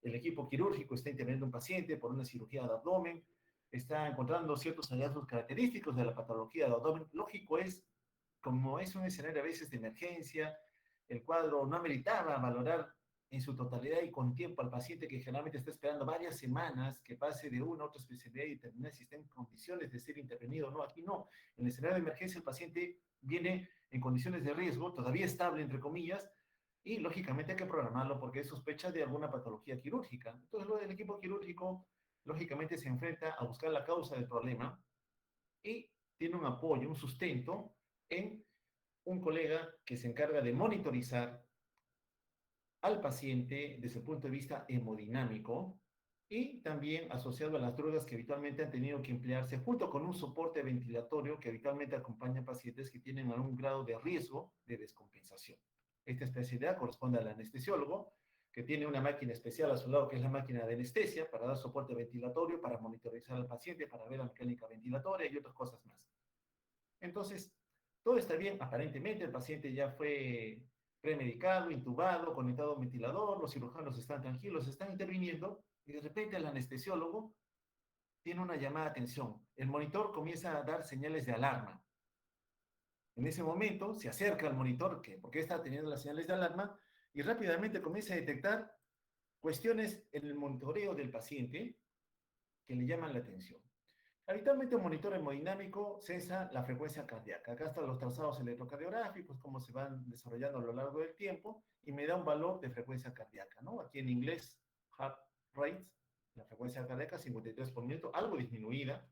el equipo quirúrgico está interviniendo un paciente por una cirugía de abdomen, está encontrando ciertos hallazgos característicos de la patología de abdomen. Lógico es, como es un escenario a veces de emergencia, el cuadro no ameritaba valorar en su totalidad y con tiempo al paciente que generalmente está esperando varias semanas que pase de una a otra especialidad y determinar si está en condiciones de ser intervenido o no. Aquí no. En el escenario de emergencia el paciente viene en condiciones de riesgo, todavía estable, entre comillas, y lógicamente hay que programarlo porque es sospecha de alguna patología quirúrgica. Entonces, lo del equipo quirúrgico, lógicamente, se enfrenta a buscar la causa del problema y tiene un apoyo, un sustento en un colega que se encarga de monitorizar al paciente desde el punto de vista hemodinámico y también asociado a las drogas que habitualmente han tenido que emplearse junto con un soporte ventilatorio que habitualmente acompaña a pacientes que tienen algún grado de riesgo de descompensación. Esta especialidad corresponde al anestesiólogo, que tiene una máquina especial a su lado, que es la máquina de anestesia, para dar soporte ventilatorio, para monitorizar al paciente, para ver la mecánica ventilatoria y otras cosas más. Entonces, todo está bien, aparentemente el paciente ya fue premedicado, intubado, conectado a un ventilador, los cirujanos están tranquilos, están interviniendo, y de repente el anestesiólogo tiene una llamada de atención. El monitor comienza a dar señales de alarma. En ese momento se acerca al monitor, porque está teniendo las señales de alarma, y rápidamente comienza a detectar cuestiones en el monitoreo del paciente que le llaman la atención. Habitualmente un monitor hemodinámico cesa la frecuencia cardíaca. Acá están los trazados electrocardiográficos, cómo se van desarrollando a lo largo del tiempo, y me da un valor de frecuencia cardíaca, ¿no? Aquí en inglés, heart rate, la frecuencia cardíaca, 53 por minuto, algo disminuida.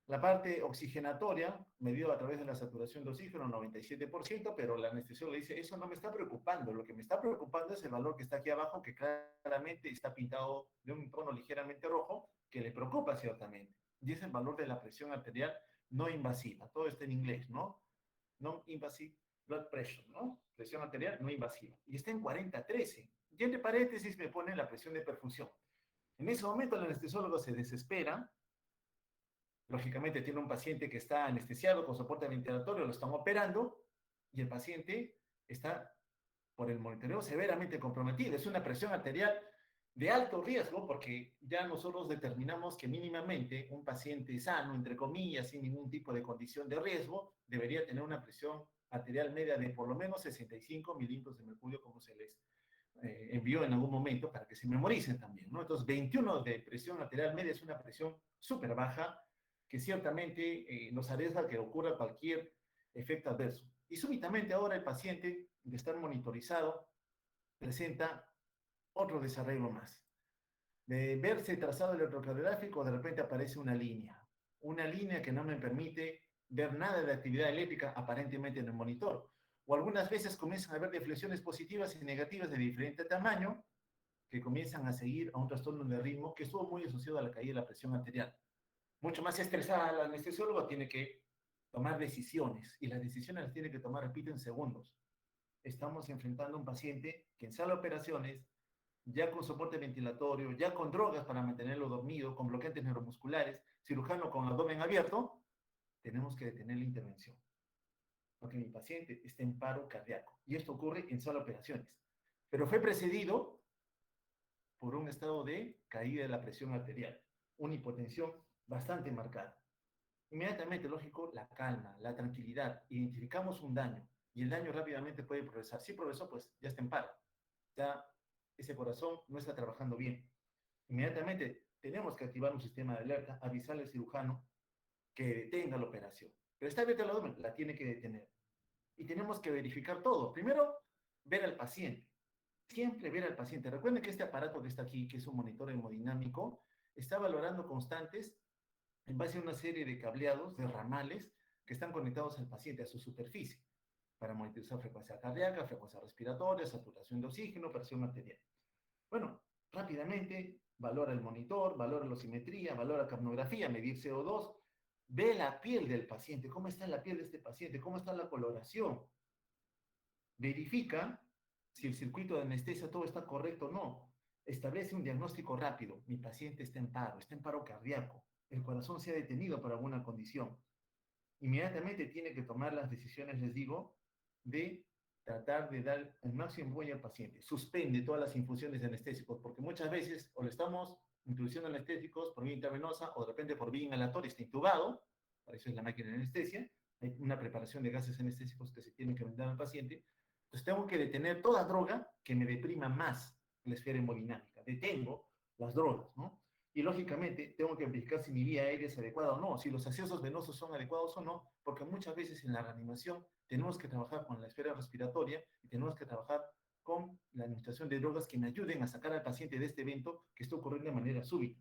La parte oxigenatoria, medido a través de la saturación de oxígeno, 97%, pero la anestesióloga le dice, eso no me está preocupando, lo que me está preocupando es el valor que está aquí abajo, que claramente está pintado de un tono ligeramente rojo, que le preocupa ciertamente, y es el valor de la presión arterial no invasiva, todo está en inglés, ¿no? Non-invasive blood pressure, ¿no? Presión arterial no invasiva, y está en 40-13, y entre paréntesis me pone la presión de perfusión. En ese momento el anestesiólogo se desespera. Lógicamente tiene un paciente que está anestesiado con soporte ventilatorio, lo están operando y el paciente está por el monitoreo severamente comprometido. Es una presión arterial de alto riesgo porque ya nosotros determinamos que mínimamente un paciente sano, entre comillas, sin ningún tipo de condición de riesgo, debería tener una presión arterial media de por lo menos 65 milímetros de mercurio, como se les envió en algún momento para que se memoricen también, ¿no? Entonces, 21 de presión arterial media es una presión súper baja que ciertamente nos arriesga que ocurra cualquier efecto adverso. Y súbitamente ahora el paciente, de estar monitorizado, presenta otro desarreglo más. De verse trazado el electrocardiográfico, de repente aparece una línea que no me permite ver nada de actividad eléctrica aparentemente en el monitor. O algunas veces comienzan a haber deflexiones positivas y negativas de diferente tamaño que comienzan a seguir a un trastorno de ritmo que estuvo muy asociado a la caída de la presión arterial. Mucho más estresada, el anestesiólogo tiene que tomar decisiones y las decisiones las tiene que tomar, repito, en segundos. Estamos enfrentando a un paciente que en sala de operaciones, ya con soporte ventilatorio, ya con drogas para mantenerlo dormido, con bloqueantes neuromusculares, cirujano con abdomen abierto, tenemos que detener la intervención. Porque mi paciente está en paro cardíaco. Y esto ocurre en sala de operaciones. Pero fue precedido por un estado de caída de la presión arterial, una hipotensión bastante marcada. Inmediatamente, lógico, la calma, la tranquilidad, identificamos un daño y el daño rápidamente puede progresar. Si progresó, pues ya está en paro. Ya ese corazón no está trabajando bien. Inmediatamente tenemos que activar un sistema de alerta, avisarle al cirujano que detenga la operación. Pero esta vez la tiene que detener. Y tenemos que verificar todo. Primero, ver al paciente. Siempre ver al paciente. Recuerden que este aparato que está aquí, que es un monitor hemodinámico, está valorando constantes en base a una serie de cableados, de ramales, que están conectados al paciente, a su superficie, para monitorizar frecuencia cardíaca, frecuencia respiratoria, saturación de oxígeno, presión arterial. Bueno, rápidamente valora el monitor, valora la osimetría, valora la capnografía, medir CO2, ve la piel del paciente, cómo está la piel de este paciente, cómo está la coloración, verifica si el circuito de anestesia todo está correcto o no, establece un diagnóstico rápido, mi paciente está en paro cardíaco, el corazón se ha detenido por alguna condición. Inmediatamente tiene que tomar las decisiones, les digo, de tratar de dar el máximo apoyo al paciente. Suspende todas las infusiones de anestésicos, porque muchas veces o le estamos introduciendo anestésicos por vía intravenosa o de repente por vía inhalatoria, está intubado, para eso es la máquina de anestesia, hay una preparación de gases anestésicos que se tienen que brindar al paciente. Entonces tengo que detener toda droga que me deprima más la esfera hemodinámica. Detengo las drogas, ¿no? Y lógicamente tengo que verificar si mi vía aérea es adecuada o no, si los accesos venosos son adecuados o no, porque muchas veces en la reanimación tenemos que trabajar con la esfera respiratoria y tenemos que trabajar con la administración de drogas que me ayuden a sacar al paciente de este evento que está ocurriendo de manera súbita.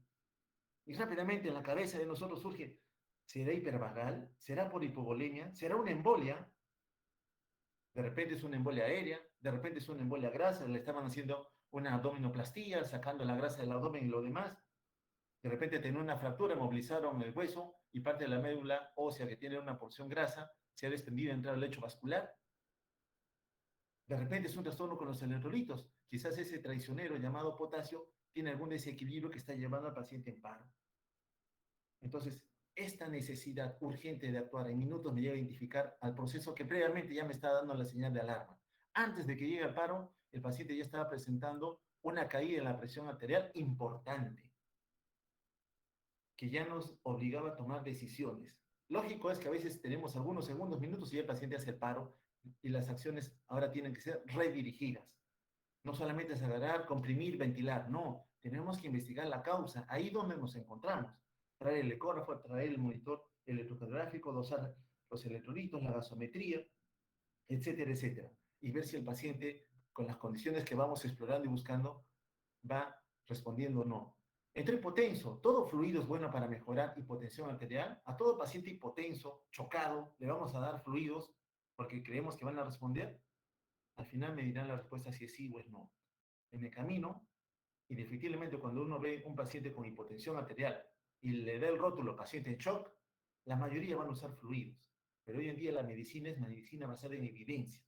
Y rápidamente en la cabeza de nosotros surge, ¿será hipervagal? ¿Será por hipovolemia? ¿Será una embolia? De repente es una embolia aérea, de repente es una embolia grasa, le estaban haciendo una abdominoplastía, sacando la grasa del abdomen y lo demás. De repente tenía una fractura, movilizaron el hueso y parte de la médula ósea que tiene una porción grasa se ha desprendido y entrado al lecho vascular. De repente es un trastorno con los electrolitos. Quizás ese traicionero llamado potasio tiene algún desequilibrio que está llevando al paciente en paro. Entonces, esta necesidad urgente de actuar en minutos me lleva a identificar al proceso que previamente ya me está dando la señal de alarma. Antes de que llegue al paro, el paciente ya estaba presentando una caída en la presión arterial importante, que ya nos obligaba a tomar decisiones. Lógico es que a veces tenemos algunos segundos, minutos y el paciente hace el paro y las acciones ahora tienen que ser redirigidas. No solamente es agarrar, comprimir, ventilar, no, tenemos que investigar la causa, ahí donde nos encontramos. Traer el ecógrafo, traer el monitor electrocardiográfico, dosar los electrolitos, la gasometría, etcétera, etcétera. Y ver si el paciente, con las condiciones que vamos explorando y buscando, va respondiendo o no. Entre hipotenso, todo fluido es bueno para mejorar hipotensión arterial. A todo paciente hipotenso, chocado, le vamos a dar fluidos porque creemos que van a responder. Al final me dirán la respuesta si es sí o es no. En el camino, indefectiblemente cuando uno ve un paciente con hipotensión arterial y le da el rótulo paciente en shock, la mayoría van a usar fluidos. Pero hoy en día la medicina es medicina basada en evidencia.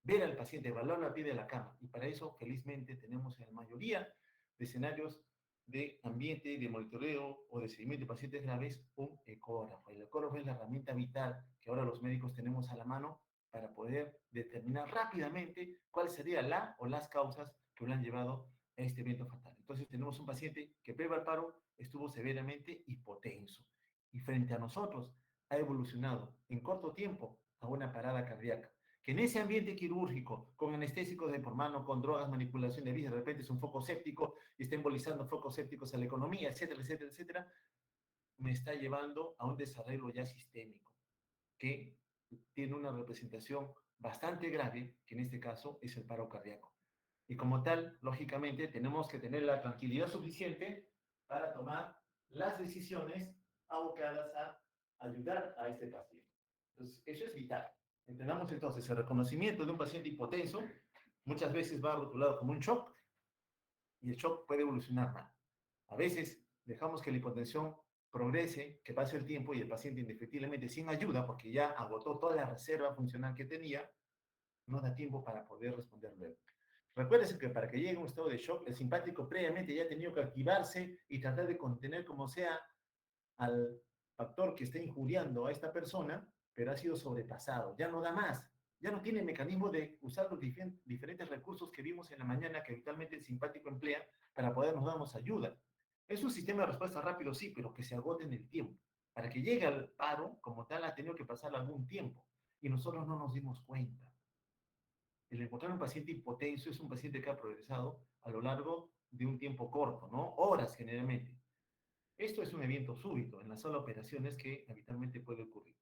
Ver al paciente, evaluarlo a pie de la cama. Y para eso, felizmente, tenemos en la mayoría de escenarios de ambiente, de monitoreo o de seguimiento de pacientes graves, un ecógrafo. El ecógrafo es la herramienta vital que ahora los médicos tenemos a la mano para poder determinar rápidamente cuál sería la o las causas que lo han llevado a este evento fatal. Entonces tenemos un paciente que previo al paro estuvo severamente hipotenso y frente a nosotros ha evolucionado en corto tiempo a una parada cardíaca que en ese ambiente quirúrgico, con anestésicos de por mano, con drogas, manipulación de vías, de repente es un foco séptico y está embolizando focos sépticos a la economía, etcétera, etcétera, etcétera, me está llevando a un desarrollo ya sistémico, que tiene una representación bastante grave, que en este caso es el paro cardíaco. Y como tal, lógicamente, tenemos que tener la tranquilidad suficiente para tomar las decisiones abocadas a ayudar a este paciente. Entonces, eso es vital. Entendamos entonces, el reconocimiento de un paciente hipotenso muchas veces va rotulado como un shock y el shock puede evolucionar mal. A veces dejamos que la hipotensión progrese, que pase el tiempo y el paciente indefectiblemente sin ayuda, porque ya agotó toda la reserva funcional que tenía, no da tiempo para poder responder luego. Recuérdese que para que llegue a un estado de shock, el simpático previamente ya ha tenido que activarse y tratar de contener como sea al factor que está injuriando a esta persona, pero ha sido sobrepasado, ya no da más, ya no tiene mecanismo de usar los diferentes recursos que vimos en la mañana que habitualmente el simpático emplea para podernos darnos ayuda. Es un sistema de respuesta rápido, sí, pero que se agote en el tiempo. Para que llegue al paro, como tal, ha tenido que pasar algún tiempo y nosotros no nos dimos cuenta. El encontrar un paciente hipotenso es un paciente que ha progresado a lo largo de un tiempo corto, ¿no? Horas generalmente. Esto es un evento súbito en la sala de operaciones que habitualmente puede ocurrir.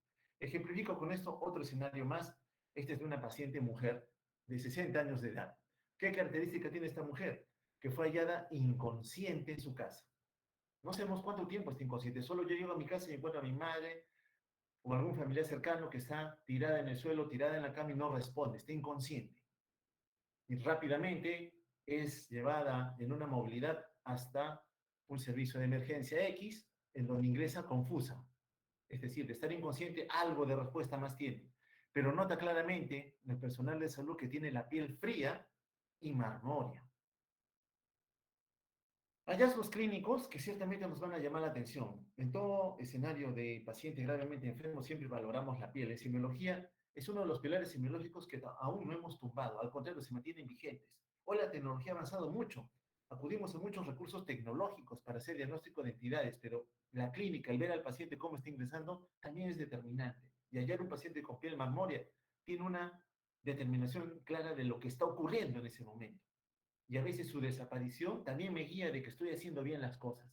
Ejemplifico con esto otro escenario más. Este es de una paciente mujer de 60 años de edad. ¿Qué característica tiene esta mujer? Que fue hallada inconsciente en su casa. No sabemos cuánto tiempo está inconsciente. Solo yo llego a mi casa y encuentro a mi madre o algún familiar cercano que está tirada en el suelo, tirada en la cama y no responde, está inconsciente. Y rápidamente es llevada en una movilidad hasta un servicio de emergencia X, en donde ingresa confusa. Es decir, de estar inconsciente, algo de respuesta más tiene. Pero nota claramente el personal de salud que tiene la piel fría y marmórea. Hallazgos clínicos que ciertamente nos van a llamar la atención. En todo escenario de paciente gravemente enfermo siempre valoramos la piel. En semiología es uno de los pilares semiológicos que aún no hemos tumbado, al contrario, se mantienen vigentes. Hoy la tecnología ha avanzado mucho, acudimos a muchos recursos tecnológicos para hacer diagnóstico de entidades, pero la clínica, el ver al paciente cómo está ingresando, también es determinante. Y hallar un paciente con piel marmórea tiene una determinación clara de lo que está ocurriendo en ese momento. Y a veces su desaparición también me guía de que estoy haciendo bien las cosas.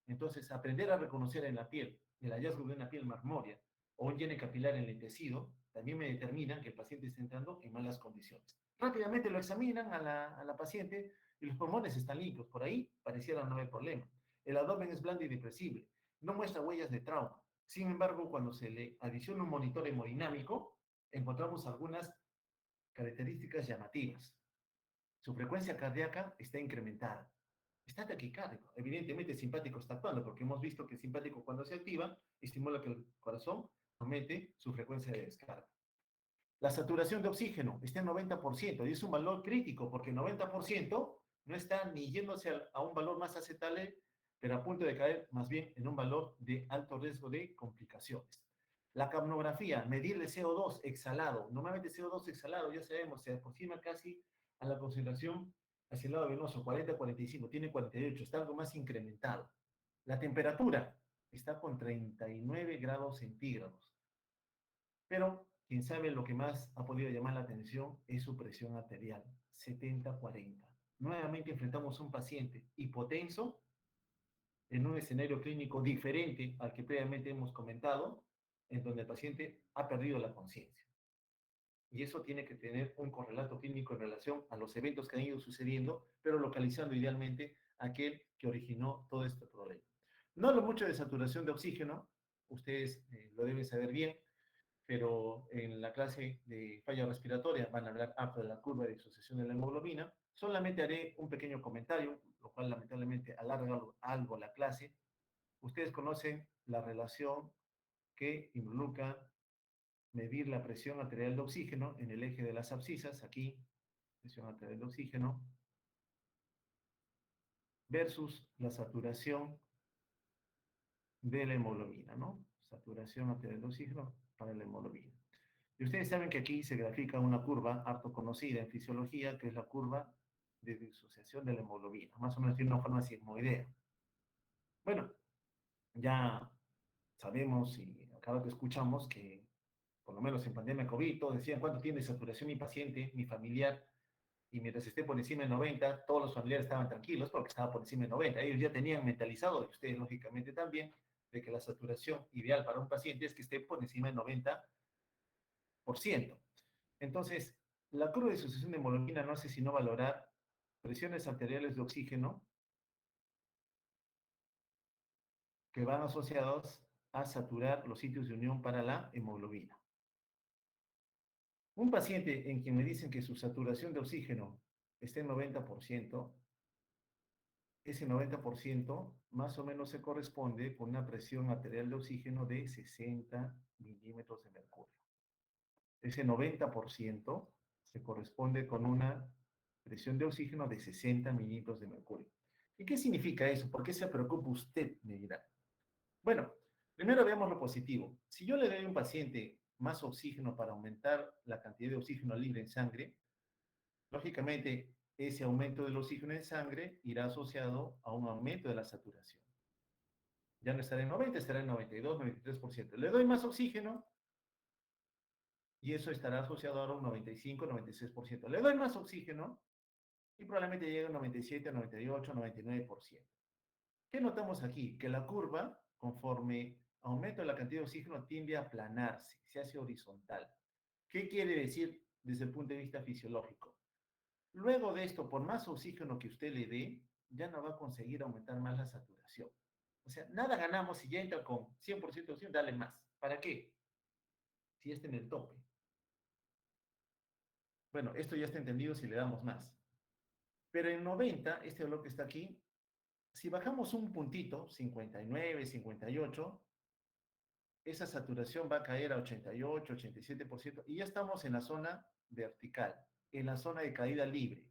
Entonces, aprender a reconocer en la piel el hallazgo de una piel marmórea o un llene capilar en el tejido también me determina que el paciente está entrando en malas condiciones. Rápidamente lo examinan a la paciente y los pulmones están limpios. Por ahí pareciera no haber problema. El abdomen es blando y depresible. No muestra huellas de trauma. Sin embargo, cuando se le adiciona un monitor hemodinámico, encontramos algunas características llamativas. Su frecuencia cardíaca está incrementada. Está taquicárdico. Evidentemente, el simpático está actuando, porque hemos visto que el simpático, cuando se activa, estimula que el corazón aumente su frecuencia de descarga. La saturación de oxígeno está en 90% y es un valor crítico, porque 90% no está ni yéndose a un valor más aceptable, pero a punto de caer más bien en un valor de alto riesgo de complicaciones. La capnografía, medir el CO2 exhalado. Normalmente CO2 exhalado, ya sabemos, se aproxima casi a la concentración hacia el lado venoso, 40-45, tiene 48, está algo más incrementado. La temperatura está con 39 grados centígrados. Pero quien sabe lo que más ha podido llamar la atención es su presión arterial, 70-40. Nuevamente enfrentamos a un paciente hipotenso en un escenario clínico diferente al que previamente hemos comentado, en donde el paciente ha perdido la conciencia. Y eso tiene que tener un correlato clínico en relación a los eventos que han ido sucediendo, pero localizando idealmente aquel que originó todo este problema. No hablo mucho de saturación de oxígeno, ustedes lo deben saber bien, pero en la clase de falla respiratoria van a hablar harto de la curva de disociación de la hemoglobina. Solamente haré un pequeño comentario, lo cual lamentablemente alarga algo la clase. Ustedes conocen la relación que involucra medir la presión arterial de oxígeno en el eje de las abscisas, aquí, presión arterial de oxígeno, versus la saturación de la hemoglobina, ¿no? Saturación arterial de oxígeno para la hemoglobina. Y ustedes saben que aquí se grafica una curva harto conocida en fisiología, que es la curva de disociación de la hemoglobina. Más o menos tiene una forma sigmoidea. Bueno, ya sabemos y acá que escuchamos que, por lo menos en pandemia COVID, todos decían cuánto tiene saturación mi paciente, mi familiar, y mientras esté por encima de 90, todos los familiares estaban tranquilos porque estaba por encima de 90. Ellos ya tenían mentalizado, y ustedes lógicamente también, de que la saturación ideal para un paciente es que esté por encima de 90%. Entonces, la curva de disociación de hemoglobina no hace sino valorar presiones arteriales de oxígeno que van asociados a saturar los sitios de unión para la hemoglobina. Un paciente en quien me dicen que su saturación de oxígeno está en 90%, ese 90% más o menos se corresponde con una presión arterial de oxígeno de 60 milímetros de mercurio. Ese 90% se corresponde con una presión de oxígeno de 60 mililitros de mercurio. ¿Y qué significa eso? ¿Por qué se preocupa usted? Me dirá. Bueno, primero veamos lo positivo. Si yo le doy a un paciente más oxígeno para aumentar la cantidad de oxígeno libre en sangre, lógicamente ese aumento del oxígeno en sangre irá asociado a un aumento de la saturación. Ya no estará en 90, estará en 92, 93%. Le doy más oxígeno, y eso estará asociado ahora a un 95, 96%. Le doy más oxígeno y probablemente llegue a un 97, 98, 99%. ¿Qué notamos aquí? Que la curva, conforme aumenta la cantidad de oxígeno, tiende a aplanarse, se hace horizontal. ¿Qué quiere decir desde el punto de vista fisiológico? Luego de esto, por más oxígeno que usted le dé, ya no va a conseguir aumentar más la saturación. O sea, nada ganamos si ya entra con 100% de oxígeno, dale más. ¿Para qué? Si está en el tope. Bueno, esto ya está entendido si le damos más. Pero en 90, este valor que está aquí, si bajamos un puntito, 59, 58, esa saturación va a caer a 88, 87%, y ya estamos en la zona vertical, en la zona de caída libre.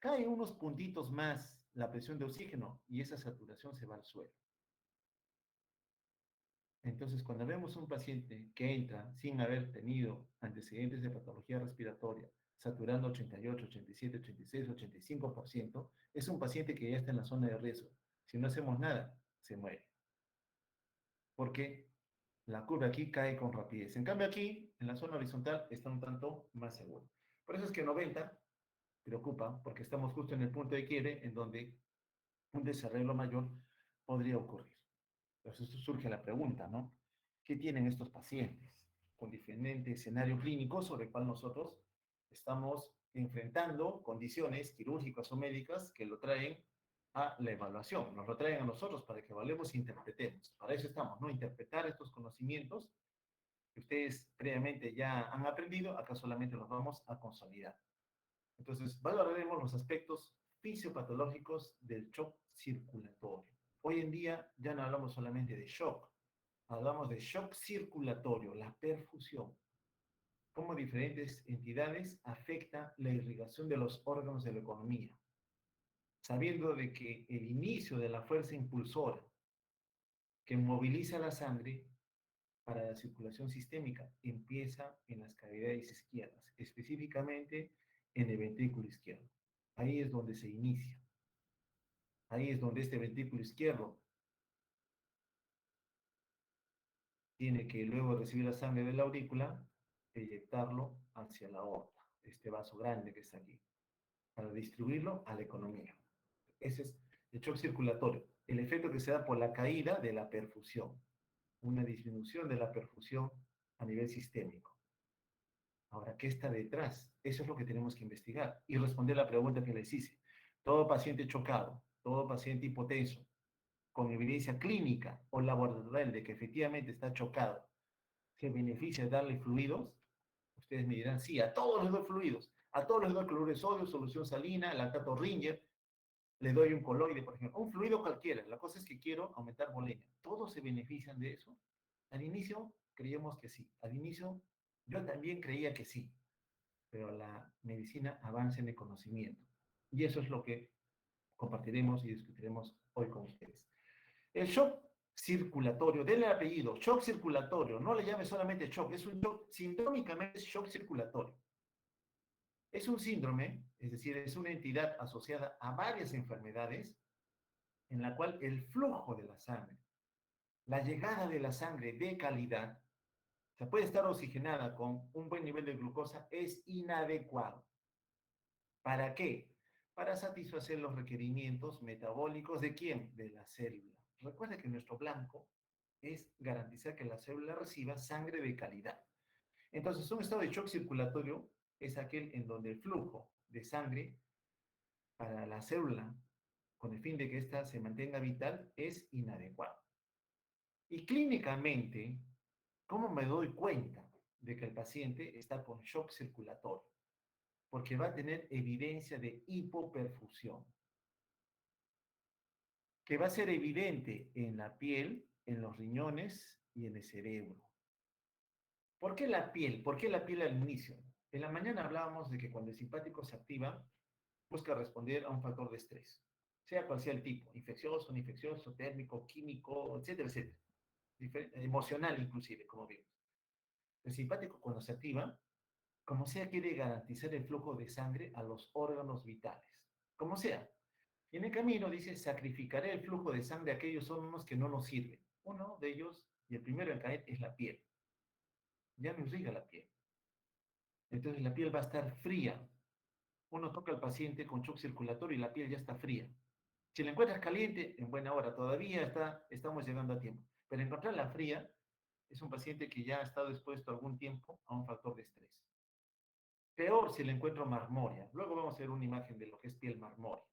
Cae unos puntitos más la presión de oxígeno y esa saturación se va al suelo. Entonces, cuando vemos un paciente que entra sin haber tenido antecedentes de patología respiratoria, saturando 88, 87, 86, 85%, es un paciente que ya está en la zona de riesgo. Si no hacemos nada, se muere. Porque la curva aquí cae con rapidez. En cambio aquí, en la zona horizontal, está un tanto más seguro. Por eso es que 90 preocupa, porque estamos justo en el punto de quiebre en donde un desarrollo mayor podría ocurrir. Entonces surge la pregunta, ¿no? ¿Qué tienen estos pacientes con diferente escenario clínico sobre el cual nosotros estamos enfrentando condiciones quirúrgicas o médicas que lo traen a la evaluación, nos lo traen a nosotros para que evaluemos e interpretemos. Para eso estamos, ¿no? Interpretar estos conocimientos que ustedes previamente ya han aprendido, acá solamente los vamos a consolidar. Entonces, valoraremos los aspectos fisiopatológicos del shock circulatorio. Hoy en día ya no hablamos solamente de shock, hablamos de shock circulatorio, la perfusión, cómo diferentes entidades afectan la irrigación de los órganos de la economía, sabiendo de que el inicio de la fuerza impulsora que moviliza la sangre para la circulación sistémica empieza en las cavidades izquierdas, específicamente en el ventrículo izquierdo. Ahí es donde se inicia. Ahí es donde este ventrículo izquierdo tiene que, luego de recibir la sangre de la aurícula, eyectarlo hacia la aorta, este vaso grande que está aquí, para distribuirlo a la economía. Ese es el shock circulatorio, el efecto que se da por la caída de la perfusión, una disminución de la perfusión a nivel sistémico. Ahora, ¿qué está detrás? Eso es lo que tenemos que investigar y responder la pregunta que les hice. Todo paciente chocado, todo paciente hipotenso, con evidencia clínica o laboratorial de que efectivamente está chocado, ¿se beneficia de darle fluidos? Ustedes me dirán, sí, a todos les doy fluidos, a todos les doy cloruro de sodio, solución salina, lactato Ringer, les doy un coloide, por ejemplo, un fluido cualquiera. La cosa es que quiero aumentar volemia. ¿Todos se benefician de eso? Al inicio creíamos que sí. Al inicio yo también creía que sí, pero la medicina avanza en el conocimiento. Y eso es lo que compartiremos y discutiremos hoy con ustedes. El shock circulatorio, denle el apellido, shock circulatorio, no le llame solamente shock, es un shock, sindrómicamente es shock circulatorio. Es un síndrome, es decir, es una entidad asociada a varias enfermedades en la cual el flujo de la sangre, la llegada de la sangre de calidad, se puede estar oxigenada con un buen nivel de glucosa, es inadecuado. ¿Para qué? Para satisfacer los requerimientos metabólicos de quién? De la célula. Recuerda que nuestro blanco es garantizar que la célula reciba sangre de calidad. Entonces, un estado de shock circulatorio es aquel en donde el flujo de sangre para la célula, con el fin de que ésta se mantenga vital, es inadecuado. Y clínicamente, ¿cómo me doy cuenta de que el paciente está con shock circulatorio? Porque va a tener evidencia de hipoperfusión, que va a ser evidente en la piel, en los riñones y en el cerebro. ¿Por qué la piel? ¿Por qué la piel al inicio? En la mañana hablábamos de que cuando el simpático se activa, busca responder a un factor de estrés, sea cual sea el tipo, infeccioso, no infeccioso, térmico, químico, etcétera, etcétera. Emocional inclusive, como vimos. El simpático cuando se activa, como sea, quiere garantizar el flujo de sangre a los órganos vitales. Como sea. Y en el camino dice, sacrificaré el flujo de sangre a aquellos órganos que no nos sirven. Uno de ellos, y el primero en caer, es la piel. Ya no irriga la piel. Entonces la piel va a estar fría. Uno toca al paciente con shock circulatorio y la piel ya está fría. Si la encuentras caliente, en buena hora, todavía estamos llegando a tiempo. Pero encontrarla fría es un paciente que ya ha estado expuesto algún tiempo a un factor de estrés. Peor si la encuentro marmórea. Luego vamos a ver una imagen de lo que es piel marmórea.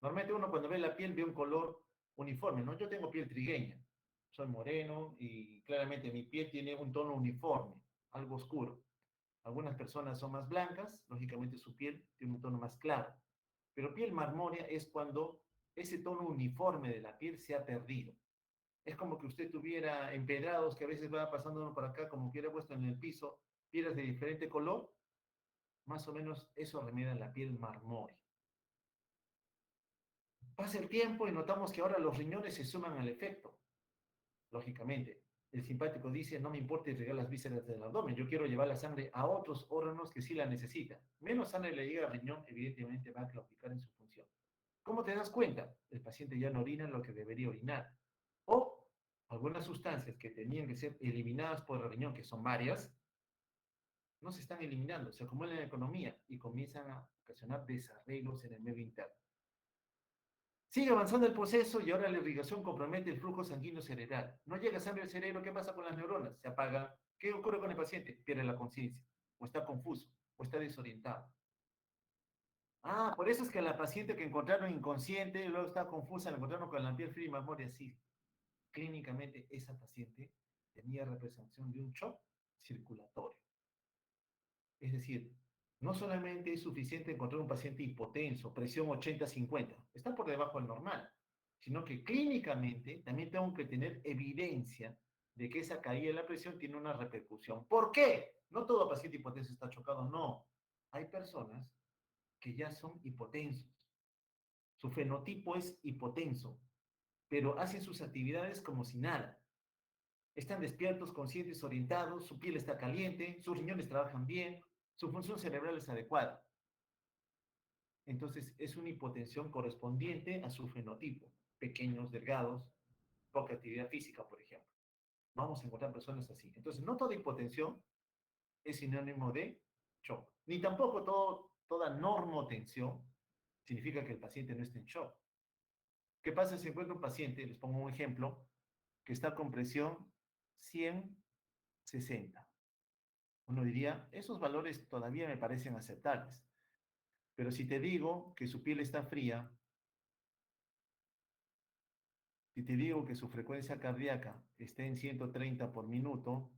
Normalmente uno cuando ve la piel ve un color uniforme, ¿no? Yo tengo piel trigueña, soy moreno y claramente mi piel tiene un tono uniforme, algo oscuro. Algunas personas son más blancas, lógicamente su piel tiene un tono más claro. Pero piel marmórea es cuando ese tono uniforme de la piel se ha perdido. Es como que usted tuviera empedrados que a veces va pasando uno por acá, como que hubiera puesto en el piso piedras de diferente color, más o menos eso remedia la piel marmórea. Pasa el tiempo y notamos que ahora los riñones se suman al efecto, lógicamente. El simpático dice, no me importa irrigar las vísceras del abdomen, yo quiero llevar la sangre a otros órganos que sí la necesitan. Menos sangre le llega al riñón, evidentemente va a claudicar en su función. ¿Cómo te das cuenta? El paciente ya no orina lo que debería orinar. O algunas sustancias que tenían que ser eliminadas por el riñón, que son varias, no se están eliminando, se acumulan en la economía y comienzan a ocasionar desarreglos en el medio interno. Sigue avanzando el proceso y ahora la irrigación compromete el flujo sanguíneo cerebral. No llega sangre al cerebro, ¿qué pasa con las neuronas? Se apaga. ¿Qué ocurre con el paciente? Pierde la conciencia, o está confuso, o está desorientado. Ah, por eso es que la paciente que encontraron inconsciente y luego está confusa, la encontraron con la piel fría y memoria, sí. Clínicamente, esa paciente tenía representación de un shock circulatorio. Es decir, no solamente es suficiente encontrar un paciente hipotenso, presión 80-50, está por debajo del normal, sino que clínicamente también tengo que tener evidencia de que esa caída de la presión tiene una repercusión. ¿Por qué? No todo paciente hipotenso está chocado, no. Hay personas que ya son hipotensos. Su fenotipo es hipotenso, pero hacen sus actividades como si nada. Están despiertos, conscientes, orientados, su piel está caliente, sus riñones trabajan bien, su función cerebral es adecuada. Entonces es una hipotensión correspondiente a su fenotipo. Pequeños, delgados, poca actividad física, por ejemplo. Vamos a encontrar personas así. Entonces no toda hipotensión es sinónimo de shock. Ni tampoco toda normotensión significa que el paciente no esté en shock. ¿Qué pasa si encuentro un paciente, les pongo un ejemplo, que está con presión 100-60? Uno diría, esos valores todavía me parecen aceptables. Pero si te digo que su piel está fría, si te digo que su frecuencia cardíaca está en 130 por minuto,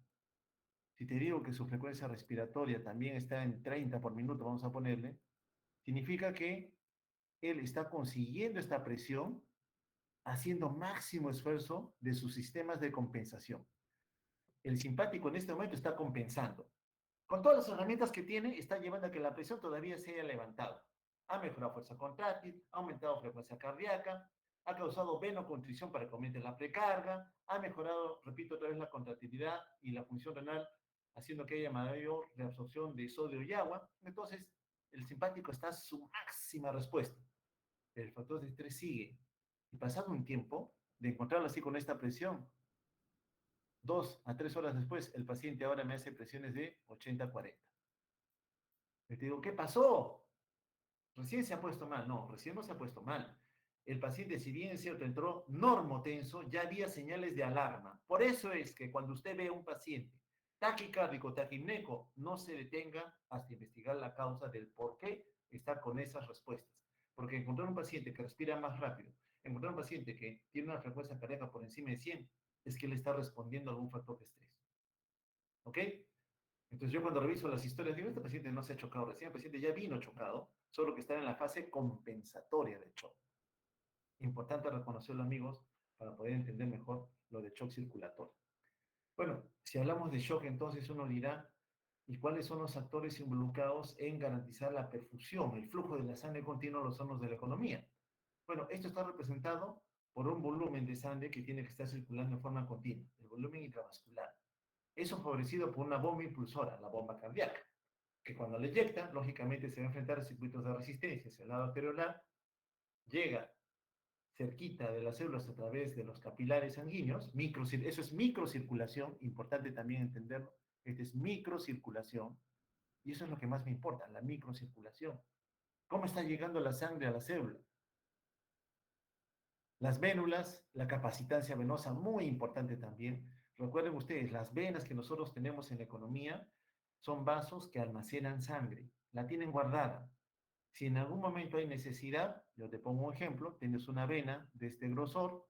si te digo que su frecuencia respiratoria también está en 30 por minuto, vamos a ponerle, significa que él está consiguiendo esta presión haciendo máximo esfuerzo de sus sistemas de compensación. El simpático en este momento está compensando. Con todas las herramientas que tiene, está llevando a que la presión todavía se haya levantado. Ha mejorado fuerza contráctil, ha aumentado frecuencia cardíaca, ha causado venoconstricción para que aumente la precarga, ha mejorado, repito otra vez, la contractilidad y la función renal, haciendo que haya mayor reabsorción de sodio y agua. Entonces, el simpático está a su máxima respuesta. El factor de estrés sigue. Y pasado un tiempo de encontrarlo así con esta presión, 2 a 3 horas después, el paciente ahora me hace presiones de 80-40. Le digo, ¿qué pasó? Recién se ha puesto mal. No, recién no se ha puesto mal. El paciente, si bien es cierto, entró normotenso, ya había señales de alarma. Por eso es que cuando usted ve a un paciente taquicárdico, taquimneco, no se detenga hasta investigar la causa del por qué está con esas respuestas. Porque encontrar un paciente que respira más rápido, encontrar un paciente que tiene una frecuencia cardíaca por encima de 100, es que le está respondiendo a algún factor de estrés. ¿Ok? Entonces yo cuando reviso las historias digo, este paciente no se ha chocado recién, el paciente ya vino chocado, solo que está en la fase compensatoria del shock. Importante reconocerlo, amigos, para poder entender mejor lo de shock circulatorio. Bueno, si hablamos de shock, entonces uno dirá, ¿y cuáles son los actores involucrados en garantizar la perfusión, el flujo de la sangre continua a los órganos de la economía? Bueno, esto está representado por un volumen de sangre que tiene que estar circulando en forma continua, el volumen intravascular. Eso favorecido por una bomba impulsora, la bomba cardíaca, que cuando le inyectan, lógicamente se va a enfrentar a circuitos de resistencia hacia el lado arteriolar, llega cerquita de las células a través de los capilares sanguíneos, eso es microcirculación, importante también entenderlo, esto es microcirculación, y eso es lo que más me importa, la microcirculación. ¿Cómo está llegando la sangre a la célula? Las vénulas, la capacitancia venosa, muy importante también. Recuerden ustedes, las venas que nosotros tenemos en la economía son vasos que almacenan sangre, la tienen guardada. Si en algún momento hay necesidad, yo te pongo un ejemplo, tienes una vena de este grosor,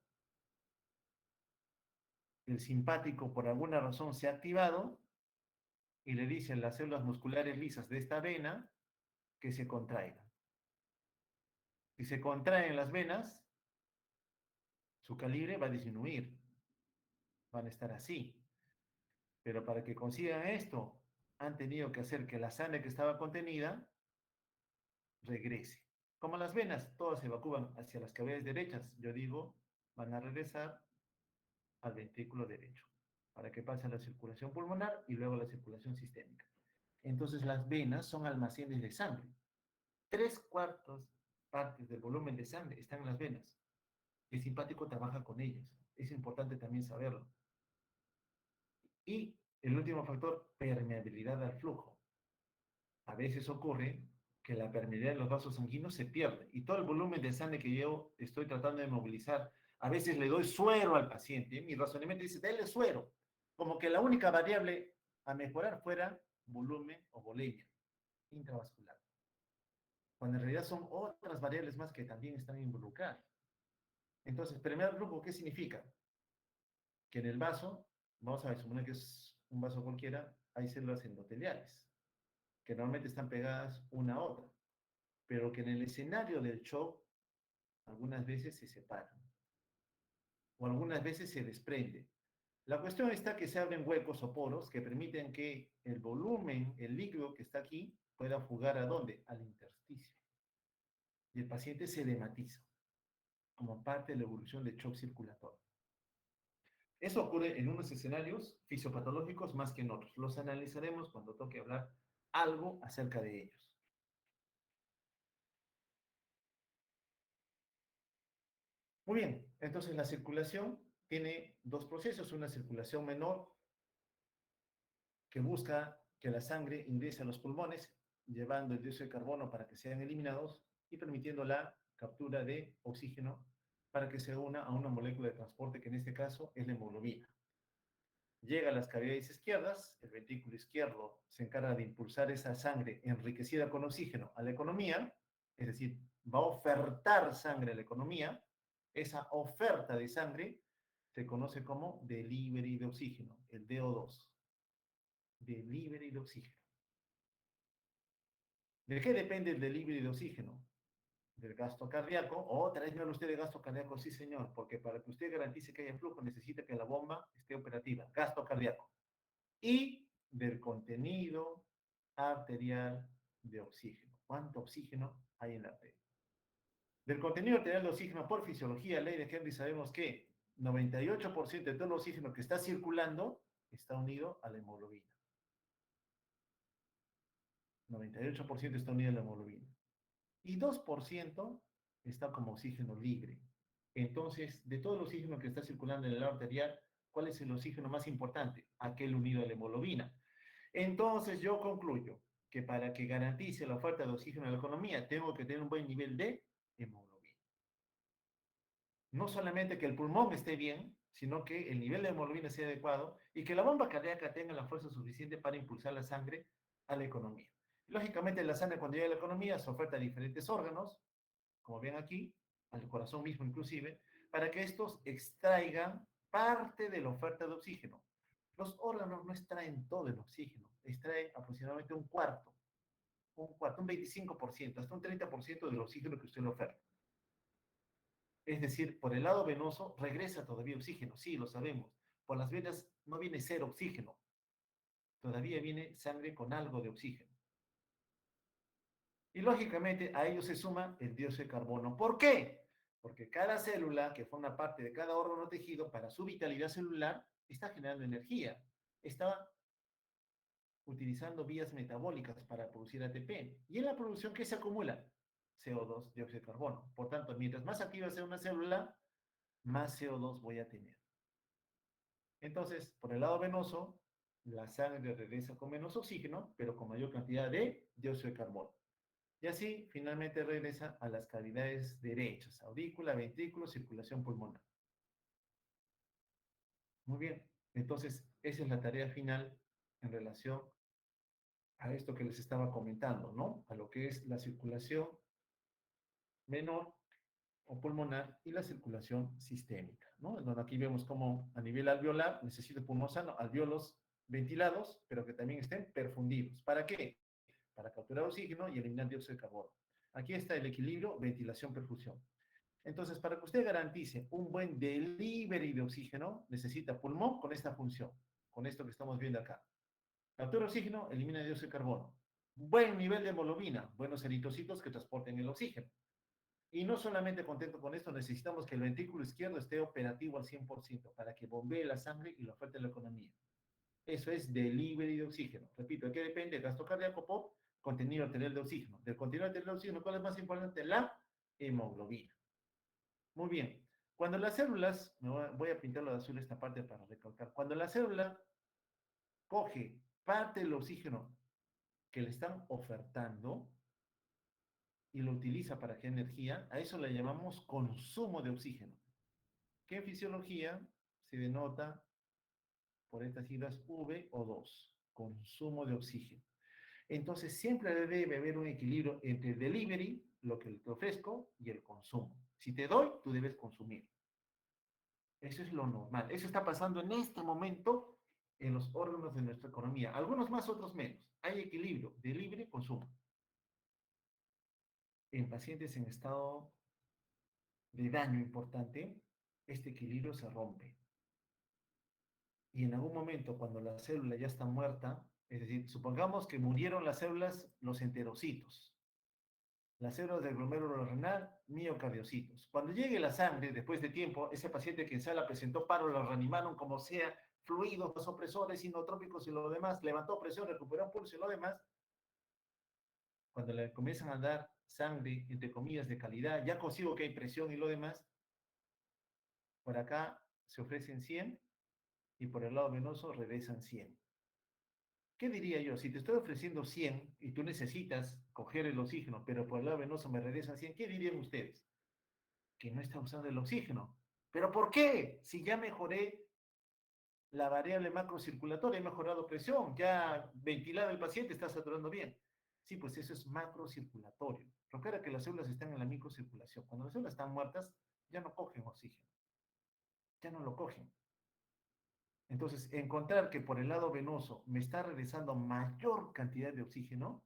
el simpático por alguna razón se ha activado y le dicen las células musculares lisas de esta vena que se contraigan. Si se contraen las venas, su calibre va a disminuir, van a estar así. Pero para que consigan esto, han tenido que hacer que la sangre que estaba contenida regrese. Como las venas, todas se evacúan hacia las cavidades derechas, yo digo, van a regresar al ventrículo derecho. para que pase a la circulación pulmonar y luego a la circulación sistémica. Entonces las venas son almacenes de sangre. 3/4 partes del volumen de sangre están en las venas. El simpático trabaja con ellas. Es importante también saberlo. Y el último factor, permeabilidad al flujo. A veces ocurre que la permeabilidad de los vasos sanguíneos se pierde y todo el volumen de sangre que yo estoy tratando de movilizar, a veces le doy suero al paciente. Mi razonamiento dice, dale suero, como que la única variable a mejorar fuera volumen o volemia intravascular, cuando en realidad son otras variables más que también están involucradas. Entonces, permear flujo, ¿qué significa? Que en el vaso, vamos a suponer que es un vaso cualquiera, hay células endoteliales, que normalmente están pegadas una a otra, pero que en el escenario del shock algunas veces se separan o algunas veces se desprenden. La cuestión está que se abren huecos o poros que permiten que el volumen, el líquido que está aquí, pueda fugar ¿a dónde? Al intersticio. Y el paciente se edematiza como parte de la evolución de shock circulatorio. Eso ocurre en unos escenarios fisiopatológicos más que en otros. Los analizaremos cuando toque hablar algo acerca de ellos. Muy bien, entonces la circulación tiene dos procesos, una circulación menor que busca que la sangre ingrese a los pulmones, llevando el dióxido de carbono para que sean eliminados y permitiendo la captura de oxígeno para que se una a una molécula de transporte que en este caso es la hemoglobina. Llega a las cavidades izquierdas, el ventrículo izquierdo se encarga de impulsar esa sangre enriquecida con oxígeno a la economía, es decir, va a ofertar sangre a la economía. Esa oferta de sangre se conoce como delivery de oxígeno, el DO2, delivery de oxígeno. ¿De qué depende el delivery de oxígeno? Del gasto cardíaco. Otra vez me habla usted de gasto cardíaco, sí señor, porque para que usted garantice que haya flujo necesita que la bomba esté operativa, gasto cardíaco. Y del contenido arterial de oxígeno. ¿Cuánto oxígeno hay en la arteria? Del contenido arterial de oxígeno por fisiología, ley de Henry, sabemos que 98% de todo el oxígeno que está circulando está unido a la hemoglobina. 98% está unido a la hemoglobina. Y 2% está como oxígeno libre. Entonces, de todo el oxígeno que está circulando en el arterial, ¿cuál es el oxígeno más importante? Aquel unido a la hemoglobina. Entonces yo concluyo que para que garantice la oferta de oxígeno a la economía, tengo que tener un buen nivel de hemoglobina. No solamente que el pulmón esté bien, sino que el nivel de hemoglobina sea adecuado y que la bomba cardíaca tenga la fuerza suficiente para impulsar la sangre a la economía. Lógicamente, la sangre cuando llega a la economía se oferta a diferentes órganos, como ven aquí, al corazón mismo inclusive, para que estos extraigan parte de la oferta de oxígeno. Los órganos no extraen todo el oxígeno, extraen aproximadamente un 25%, hasta un 30% del oxígeno que usted le oferta. Es decir, por el lado venoso regresa todavía oxígeno, sí, lo sabemos. Por las venas no viene cero oxígeno, todavía viene sangre con algo de oxígeno. Y lógicamente a ello se suma el dióxido de carbono. ¿Por qué? Porque cada célula que forma parte de cada órgano tejido, para su vitalidad celular, está generando energía. Está utilizando vías metabólicas para producir ATP. ¿Y en la producción qué se acumula? CO2, dióxido de carbono. Por tanto, mientras más activa sea una célula, más CO2 voy a tener. Entonces, por el lado venoso, la sangre regresa con menos oxígeno, pero con mayor cantidad de dióxido de carbono. Y así, finalmente regresa a las cavidades derechas, aurícula, ventrículo, circulación pulmonar. Muy bien, entonces esa es la tarea final en relación a esto que les estaba comentando, ¿no? A lo que es la circulación menor o pulmonar y la circulación sistémica, ¿no? Donde aquí vemos cómo a nivel alveolar necesito pulmón sano, alveolos ventilados, pero que también estén perfundidos. ¿Para qué? Para capturar oxígeno y eliminar dióxido de carbono. Aquí está el equilibrio ventilación-perfusión. Entonces, para que usted garantice un buen delivery de oxígeno, necesita pulmón con esta función, con esto que estamos viendo acá. Captura oxígeno, elimina dióxido de carbono. Buen nivel de hemoglobina, buenos eritrocitos que transporten el oxígeno. Y no solamente contento con esto, necesitamos que el ventrículo izquierdo esté operativo al 100% para que bombee la sangre y lo oferta la economía. Eso es delivery de oxígeno. Repito, ¿de qué depende? Gasto cardíaco por contenido arterial de oxígeno. Del contenido arterial de oxígeno, ¿cuál es más importante? La hemoglobina. Muy bien. Cuando las células, voy a pintarlo de azul esta parte para recalcar, cuando la célula coge parte del oxígeno que le están ofertando y lo utiliza para generar energía, a eso le llamamos consumo de oxígeno, que en fisiología se denota por estas siglas V o 2, consumo de oxígeno. Entonces siempre debe haber un equilibrio entre el delivery, lo que te ofrezco, y el consumo. Si te doy, tú debes consumir. Eso es lo normal. Eso está pasando en este momento en los órganos de nuestra economía. Algunos más, otros menos. Hay equilibrio de libre consumo. En pacientes en estado de daño importante, este equilibrio se rompe. Y en algún momento, cuando la célula ya está muerta, es decir, supongamos que murieron las células, los enterocitos, las células del glomérulo renal, miocardiocitos. Cuando llegue la sangre, después de tiempo, ese paciente que en sala presentó paro, lo reanimaron como sea, fluidos, vasopresores, inotrópicos y lo demás, levantó presión, recuperó pulso y lo demás, cuando le comienzan a dar sangre, entre comillas, de calidad, ya consigo que hay presión y lo demás, por acá se ofrecen 100 y por el lado venoso regresan 100. ¿Qué diría yo? Si te estoy ofreciendo 100 y tú necesitas coger el oxígeno, pero por el lado venoso me regresan 100, ¿qué dirían ustedes? Que no está usando el oxígeno. ¿Pero por qué? Si ya mejoré la variable macrocirculatoria, he mejorado presión, ya ventilado el paciente, está saturando bien. Sí, pues eso es macrocirculatorio. Recuerda que las células están en la microcirculación. Cuando las células están muertas, ya no cogen oxígeno, ya no lo cogen. Entonces, encontrar que por el lado venoso me está regresando mayor cantidad de oxígeno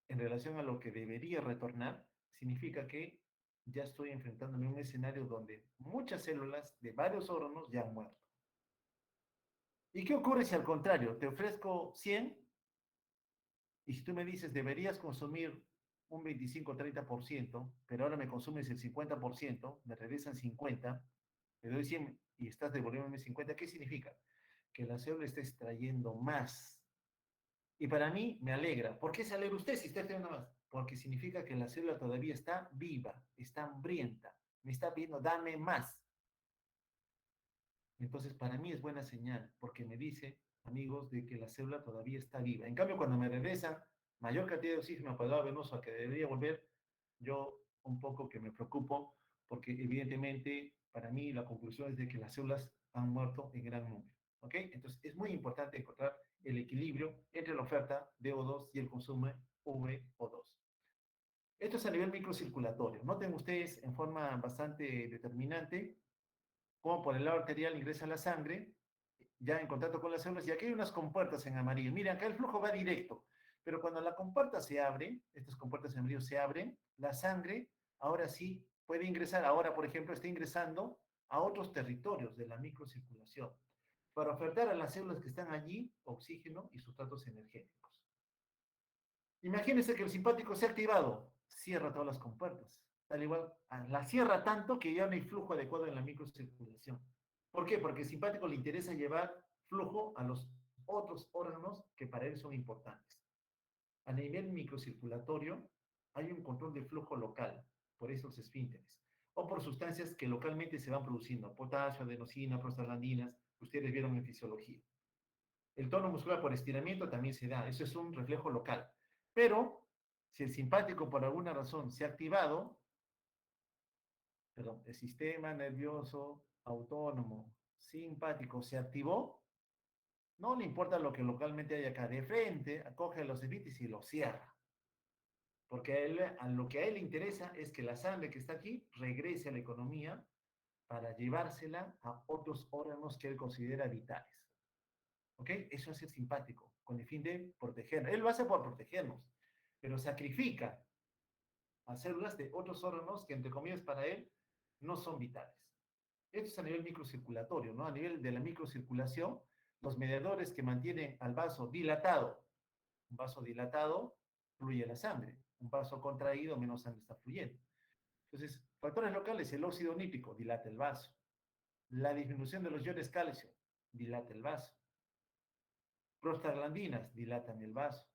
en relación a lo que debería retornar, significa que ya estoy enfrentándome a un escenario donde muchas células de varios órganos ya han muerto. ¿Y qué ocurre si al contrario te ofrezco 100 y si tú me dices deberías consumir un 25-30%, pero ahora me consumes el 50%, me regresan 50, te doy 100 y estás devolviéndome 50, ¿qué significa? Que la célula está extrayendo más. Y para mí me alegra. ¿Por qué se alegra usted si está extrayendo más? Porque significa que la célula todavía está viva, está hambrienta, me está pidiendo, dame más. Entonces, para mí es buena señal, porque me dice, amigos, de que la célula todavía está viva. En cambio, cuando me regresan mayor cantidad de oxígeno por el lado venoso a que debería volver, yo un poco que me preocupo, porque evidentemente para mí la conclusión es de que las células han muerto en gran número. ¿Ok? Entonces, es muy importante encontrar el equilibrio entre la oferta de O2 y el consumo VO2. Esto es a nivel microcirculatorio. Noten ustedes en forma bastante determinante como por el lado arterial ingresa la sangre, ya en contacto con las células, y aquí hay unas compuertas en amarillo. Miren, acá el flujo va directo, pero cuando la compuerta se abre, estas compuertas en amarillo se abren, la sangre ahora sí puede ingresar, ahora por ejemplo está ingresando a otros territorios de la microcirculación, para ofertar a las células que están allí oxígeno y sustratos energéticos. Imagínense que el simpático se ha activado, cierra todas las compuertas. Al igual, la cierra tanto que ya no hay flujo adecuado en la microcirculación. ¿Por qué? Porque el simpático le interesa llevar flujo a los otros órganos que para él son importantes. A nivel microcirculatorio hay un control de flujo local por esos esfínteres o por sustancias que localmente se van produciendo, potasio, adenosina, prostaglandinas, que ustedes vieron en fisiología. El tono muscular por estiramiento también se da, eso es un reflejo local. Pero si el simpático por alguna razón se ha activado, perdón, el sistema nervioso autónomo simpático se activó, no le importa lo que localmente hay acá, de frente, acoge los esfínteres y los cierra. Porque a lo que a él le interesa es que la sangre que está aquí regrese a la economía para llevársela a otros órganos que él considera vitales. ¿Ok? Eso es el simpático, con el fin de protegernos. Él lo hace por protegernos, pero sacrifica a células de otros órganos que, entre comillas, para él no son vitales. Esto es a nivel microcirculatorio, ¿no? A nivel de la microcirculación, los mediadores que mantienen al vaso dilatado, un vaso dilatado fluye la sangre, un vaso contraído menos sangre está fluyendo. Entonces, factores locales, el óxido nítrico dilata el vaso. La disminución de los iones calcio dilata el vaso. Prostaglandinas dilatan el vaso.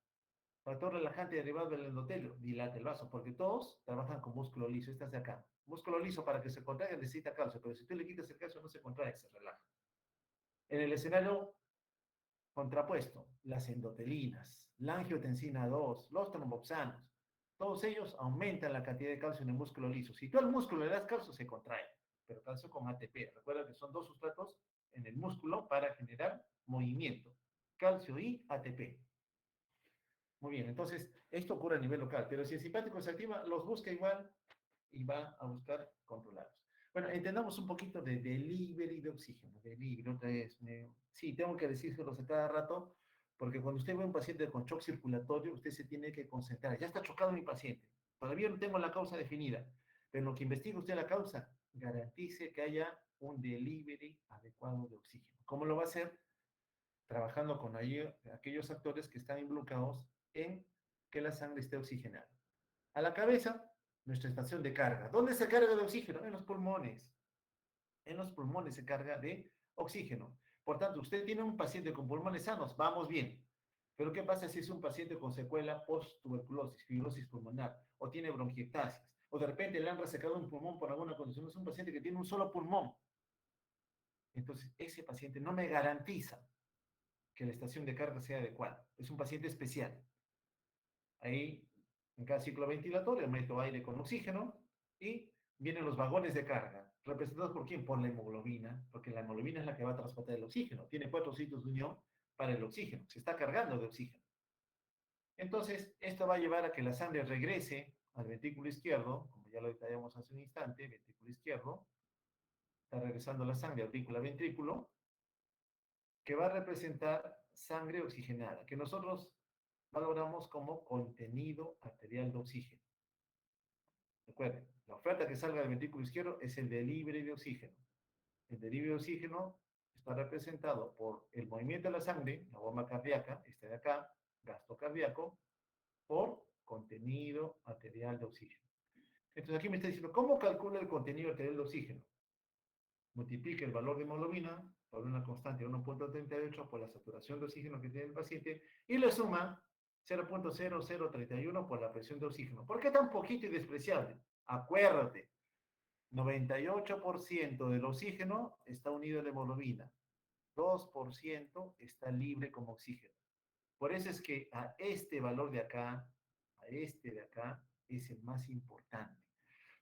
Factor relajante derivado del endotelio dilata el vaso, porque todos trabajan con músculo liso. Este es de acá. Músculo liso para que se contraiga necesita calcio, pero si tú le quitas el calcio no se contrae, se relaja. En el escenario contrapuesto, las endotelinas, la angiotensina 2, los tromboxanos, todos ellos aumentan la cantidad de calcio en el músculo liso. Si tú al músculo le das calcio, se contrae, pero calcio con ATP. Recuerda que son dos sustratos en el músculo para generar movimiento, calcio y ATP. Muy bien, entonces esto ocurre a nivel local, pero si el simpático se activa, los busca igual y va a buscar controlarlos. Bueno, entendamos un poquito de delivery de oxígeno. Delivery, otra vez. Sí, tengo que decírselos a cada rato, porque cuando usted ve a un paciente con shock circulatorio, usted se tiene que concentrar. Ya está chocado mi paciente. Todavía no tengo la causa definida, pero en lo que investiga usted la causa, garantice que haya un delivery adecuado de oxígeno. ¿Cómo lo va a hacer? Trabajando con aquellos actores que están involucrados en que la sangre esté oxigenada. A la cabeza, nuestra estación de carga. ¿Dónde se carga de oxígeno? En los pulmones. En los pulmones se carga de oxígeno. Por tanto, usted tiene un paciente con pulmones sanos, vamos bien. Pero ¿qué pasa si es un paciente con secuela post-tuberculosis, fibrosis pulmonar, o tiene bronquiectasias, o de repente le han resecado un pulmón por alguna condición? Es un paciente que tiene un solo pulmón. Entonces, ese paciente no me garantiza que la estación de carga sea adecuada. Es un paciente especial. Ahí, en cada ciclo ventilatorio, meto aire con oxígeno y vienen los vagones de carga. ¿Representados por quién? Por la hemoglobina, porque la hemoglobina es la que va a transportar el oxígeno. Tiene 4 sitios de unión para el oxígeno. Se está cargando de oxígeno. Entonces, esto va a llevar a que la sangre regrese al ventrículo izquierdo, como ya lo detallamos hace un instante, ventrículo izquierdo. Está regresando la sangre aurícula ventrículo, que va a representar sangre oxigenada, que nosotros valoramos como contenido arterial de oxígeno. Recuerden, la oferta que salga del ventrículo izquierdo es el delivery de oxígeno. El delivery de oxígeno está representado por el movimiento de la sangre, la bomba cardíaca, este de acá, gasto cardíaco, por contenido arterial de oxígeno. Entonces aquí me está diciendo, ¿cómo calcula el contenido arterial de oxígeno? Multiplica el valor de hemoglobina por una constante de 1.38 por la saturación de oxígeno que tiene el paciente y le suma 0.0031 por la presión de oxígeno. ¿Por qué tan poquito y despreciable? Acuérdate, 98% del oxígeno está unido a la hemoglobina, 2% está libre como oxígeno. Por eso es que a este valor de acá, a este de acá, es el más importante.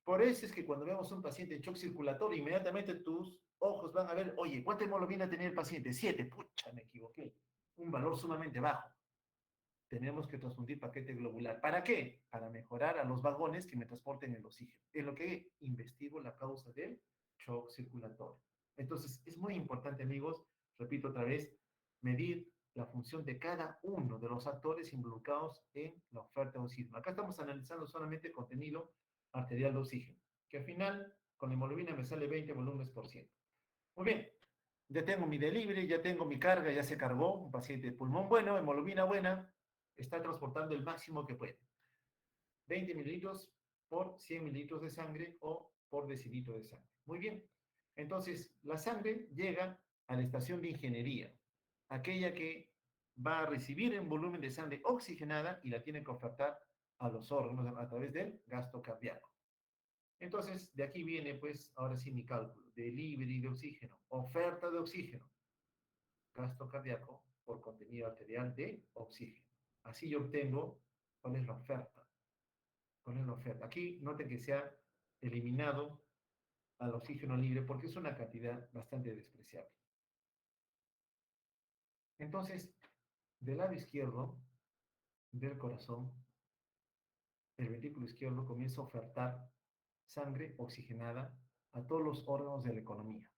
Por eso es que cuando vemos un paciente en shock circulatorio, inmediatamente tus ojos van a ver, oye, ¿cuánta hemoglobina tenía el paciente? 7, pucha, me equivoqué. Un valor sumamente bajo. Tenemos que transfundir paquete globular. ¿Para qué? Para mejorar a los vagones que me transporten el oxígeno. En lo que investigo la causa del shock circulatorio. Entonces, es muy importante, amigos, repito otra vez, medir la función de cada uno de los actores involucrados en la oferta de oxígeno. Acá estamos analizando solamente el contenido arterial de oxígeno, que al final, con la hemoglobina me sale 20 volúmenes por ciento. Muy bien, ya tengo mi delivery, ya tengo mi carga, ya se cargó, un paciente de pulmón bueno, hemoglobina buena, está transportando el máximo que puede. 20 mililitros por 100 mililitros de sangre o por decilitro de sangre. Muy bien. Entonces, la sangre llega a la estación de ingeniería, aquella que va a recibir un volumen de sangre oxigenada y la tiene que ofertar a los órganos a través del gasto cardíaco. Entonces, de aquí viene, pues, ahora sí mi cálculo. Delivery de oxígeno, oferta de oxígeno, gasto cardíaco por contenido arterial de oxígeno. Así yo obtengo cuál es la oferta. ¿Cuál es la oferta? Aquí noten que se ha eliminado al oxígeno libre porque es una cantidad bastante despreciable. Entonces, del lado izquierdo del corazón, el ventrículo izquierdo comienza a ofertar sangre oxigenada a todos los órganos de la economía.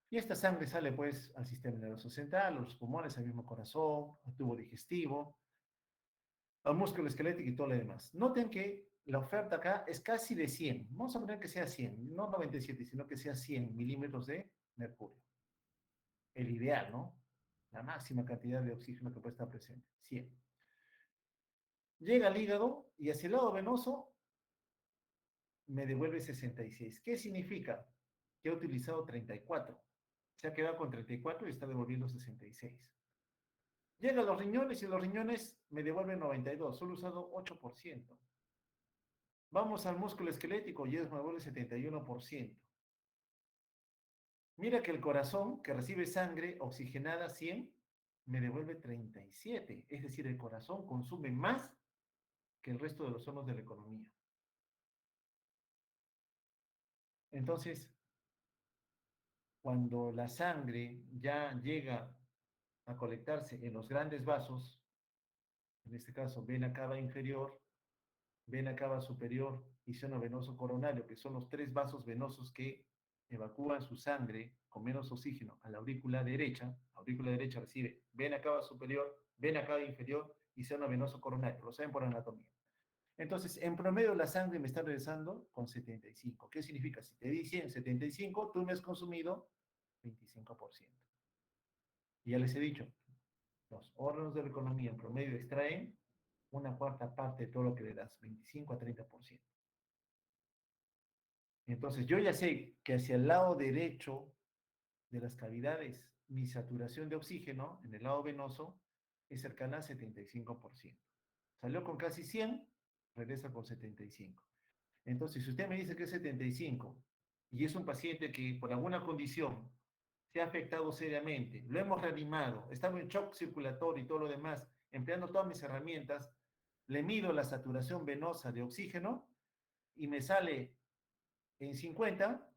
Y esta sangre sale pues al sistema nervioso central, a los pulmones, al mismo corazón, al tubo digestivo, al músculo esquelético y todo lo demás. Noten que la oferta acá es casi de 100. Vamos a poner que sea 100, no 97, sino que sea 100 milímetros de mercurio. El ideal, ¿no? La máxima cantidad de oxígeno que puede estar presente, 100. Llega al hígado y hacia el lado venoso me devuelve 66. ¿Qué significa? Que ha utilizado 34. Se ha quedado con 34 y está devolviendo 66. Llega a los riñones y los riñones me devuelven 92. Solo he usado 8%. Vamos al músculo esquelético y es me devuelve 71%. Mira que el corazón, que recibe sangre oxigenada 100, me devuelve 37. Es decir, el corazón consume más que el resto de los órganos de la economía. Entonces, cuando la sangre ya llega a colectarse en los grandes vasos, en este caso vena cava inferior, vena cava superior y seno venoso coronario, que son los tres vasos venosos que evacúan su sangre con menos oxígeno a la aurícula derecha recibe vena cava superior, vena cava inferior y seno venoso coronario, lo saben por anatomía. Entonces, en promedio la sangre me está regresando con 75. ¿Qué significa? Si te dicen 75, tú me has consumido 25%. Y ya les he dicho, los órganos de la economía en promedio extraen una cuarta parte de todo lo que le das, 25 a 30%. Entonces, yo ya sé que hacia el lado derecho de las cavidades, mi saturación de oxígeno en el lado venoso es cercana a 75%. Salió con casi 100, regresa con 75. Entonces, si usted me dice que es 75 y es un paciente que por alguna condición se ha afectado seriamente, lo hemos reanimado, estamos en shock circulatorio y todo lo demás, empleando todas mis herramientas, le mido la saturación venosa de oxígeno y me sale en 50,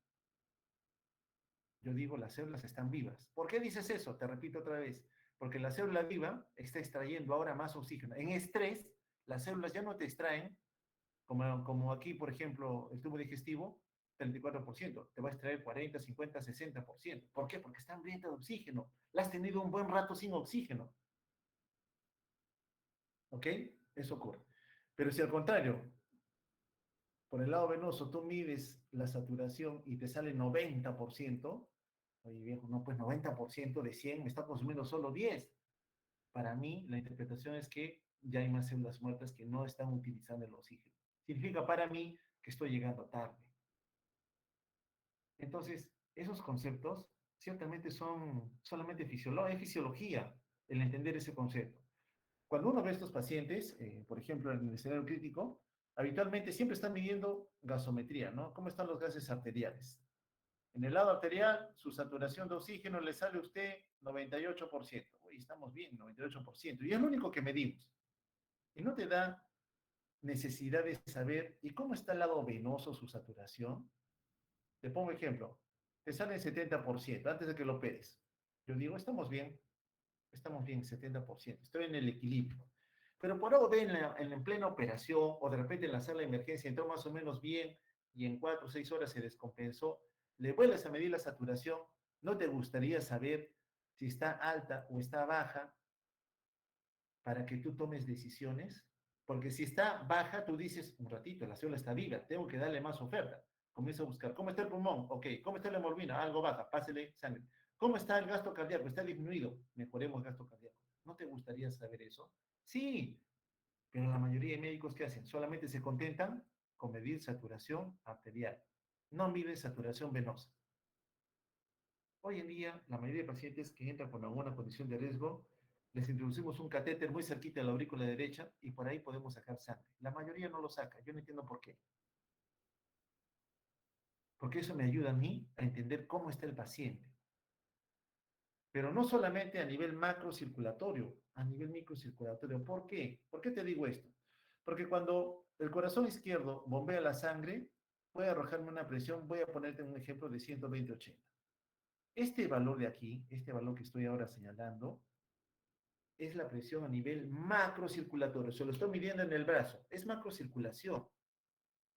yo digo las células están vivas. ¿Por qué dices eso? Te repito otra vez. Porque la célula viva está extrayendo ahora más oxígeno. En estrés, las células ya no te extraen, como aquí, por ejemplo, el tubo digestivo, 34%, te va a extraer 40, 50, 60%. ¿Por qué? Porque está hambrienta de oxígeno. La has tenido un buen rato sin oxígeno. ¿Ok? Eso ocurre. Pero si al contrario, por el lado venoso tú mides la saturación y te sale 90%, oye viejo, no, pues 90% de 100 me está consumiendo solo 10. Para mí, la interpretación es que ya hay más células muertas que no están utilizando el oxígeno. Significa para mí que estoy llegando tarde. Entonces, esos conceptos ciertamente son solamente fisiología, el entender ese concepto. Cuando uno ve a estos pacientes, por ejemplo, en el escenario crítico, habitualmente siempre están midiendo gasometría, ¿no? ¿Cómo están los gases arteriales? En el lado arterial, su saturación de oxígeno le sale a usted 98%. Uy, estamos bien, 98%. Y es lo único que medimos. Y no te da necesidad de saber, ¿y cómo está el lado venoso su saturación? Te pongo ejemplo. Te sale el 70% antes de que lo operes. Yo digo, estamos bien, 70%. Estoy en el equilibrio. Pero por algo ve en plena operación o de repente en la sala de emergencia entró más o menos bien y en 4 o 6 horas se descompensó, le vuelves a medir la saturación, ¿no te gustaría saber si está alta o está baja para que tú tomes decisiones? Porque si está baja, tú dices, un ratito, la célula está viva, tengo que darle más oferta. Comienza a buscar, ¿cómo está el pulmón? Ok, ¿cómo está la hemoglobina? Algo baja, pásele sangre. ¿Cómo está el gasto cardíaco? Está disminuido, mejoremos el gasto cardíaco. ¿No te gustaría saber eso? Sí, pero la mayoría de médicos, ¿qué hacen? Solamente se contentan con medir saturación arterial. No miden saturación venosa. Hoy en día, la mayoría de pacientes que entran con alguna condición de riesgo, les introducimos un catéter muy cerquita de la aurícula derecha y por ahí podemos sacar sangre. La mayoría no lo saca. Yo no entiendo por qué. Porque eso me ayuda a mí a entender cómo está el paciente. Pero no solamente a nivel macrocirculatorio, a nivel microcirculatorio. ¿Por qué? ¿Por qué te digo esto? Porque cuando el corazón izquierdo bombea la sangre, puede arrojarme una presión, voy a ponerte un ejemplo de 120/80. Este valor de aquí, este valor que estoy ahora señalando, es la presión a nivel macrocirculatorio. Se lo estoy midiendo en el brazo. Es macrocirculación.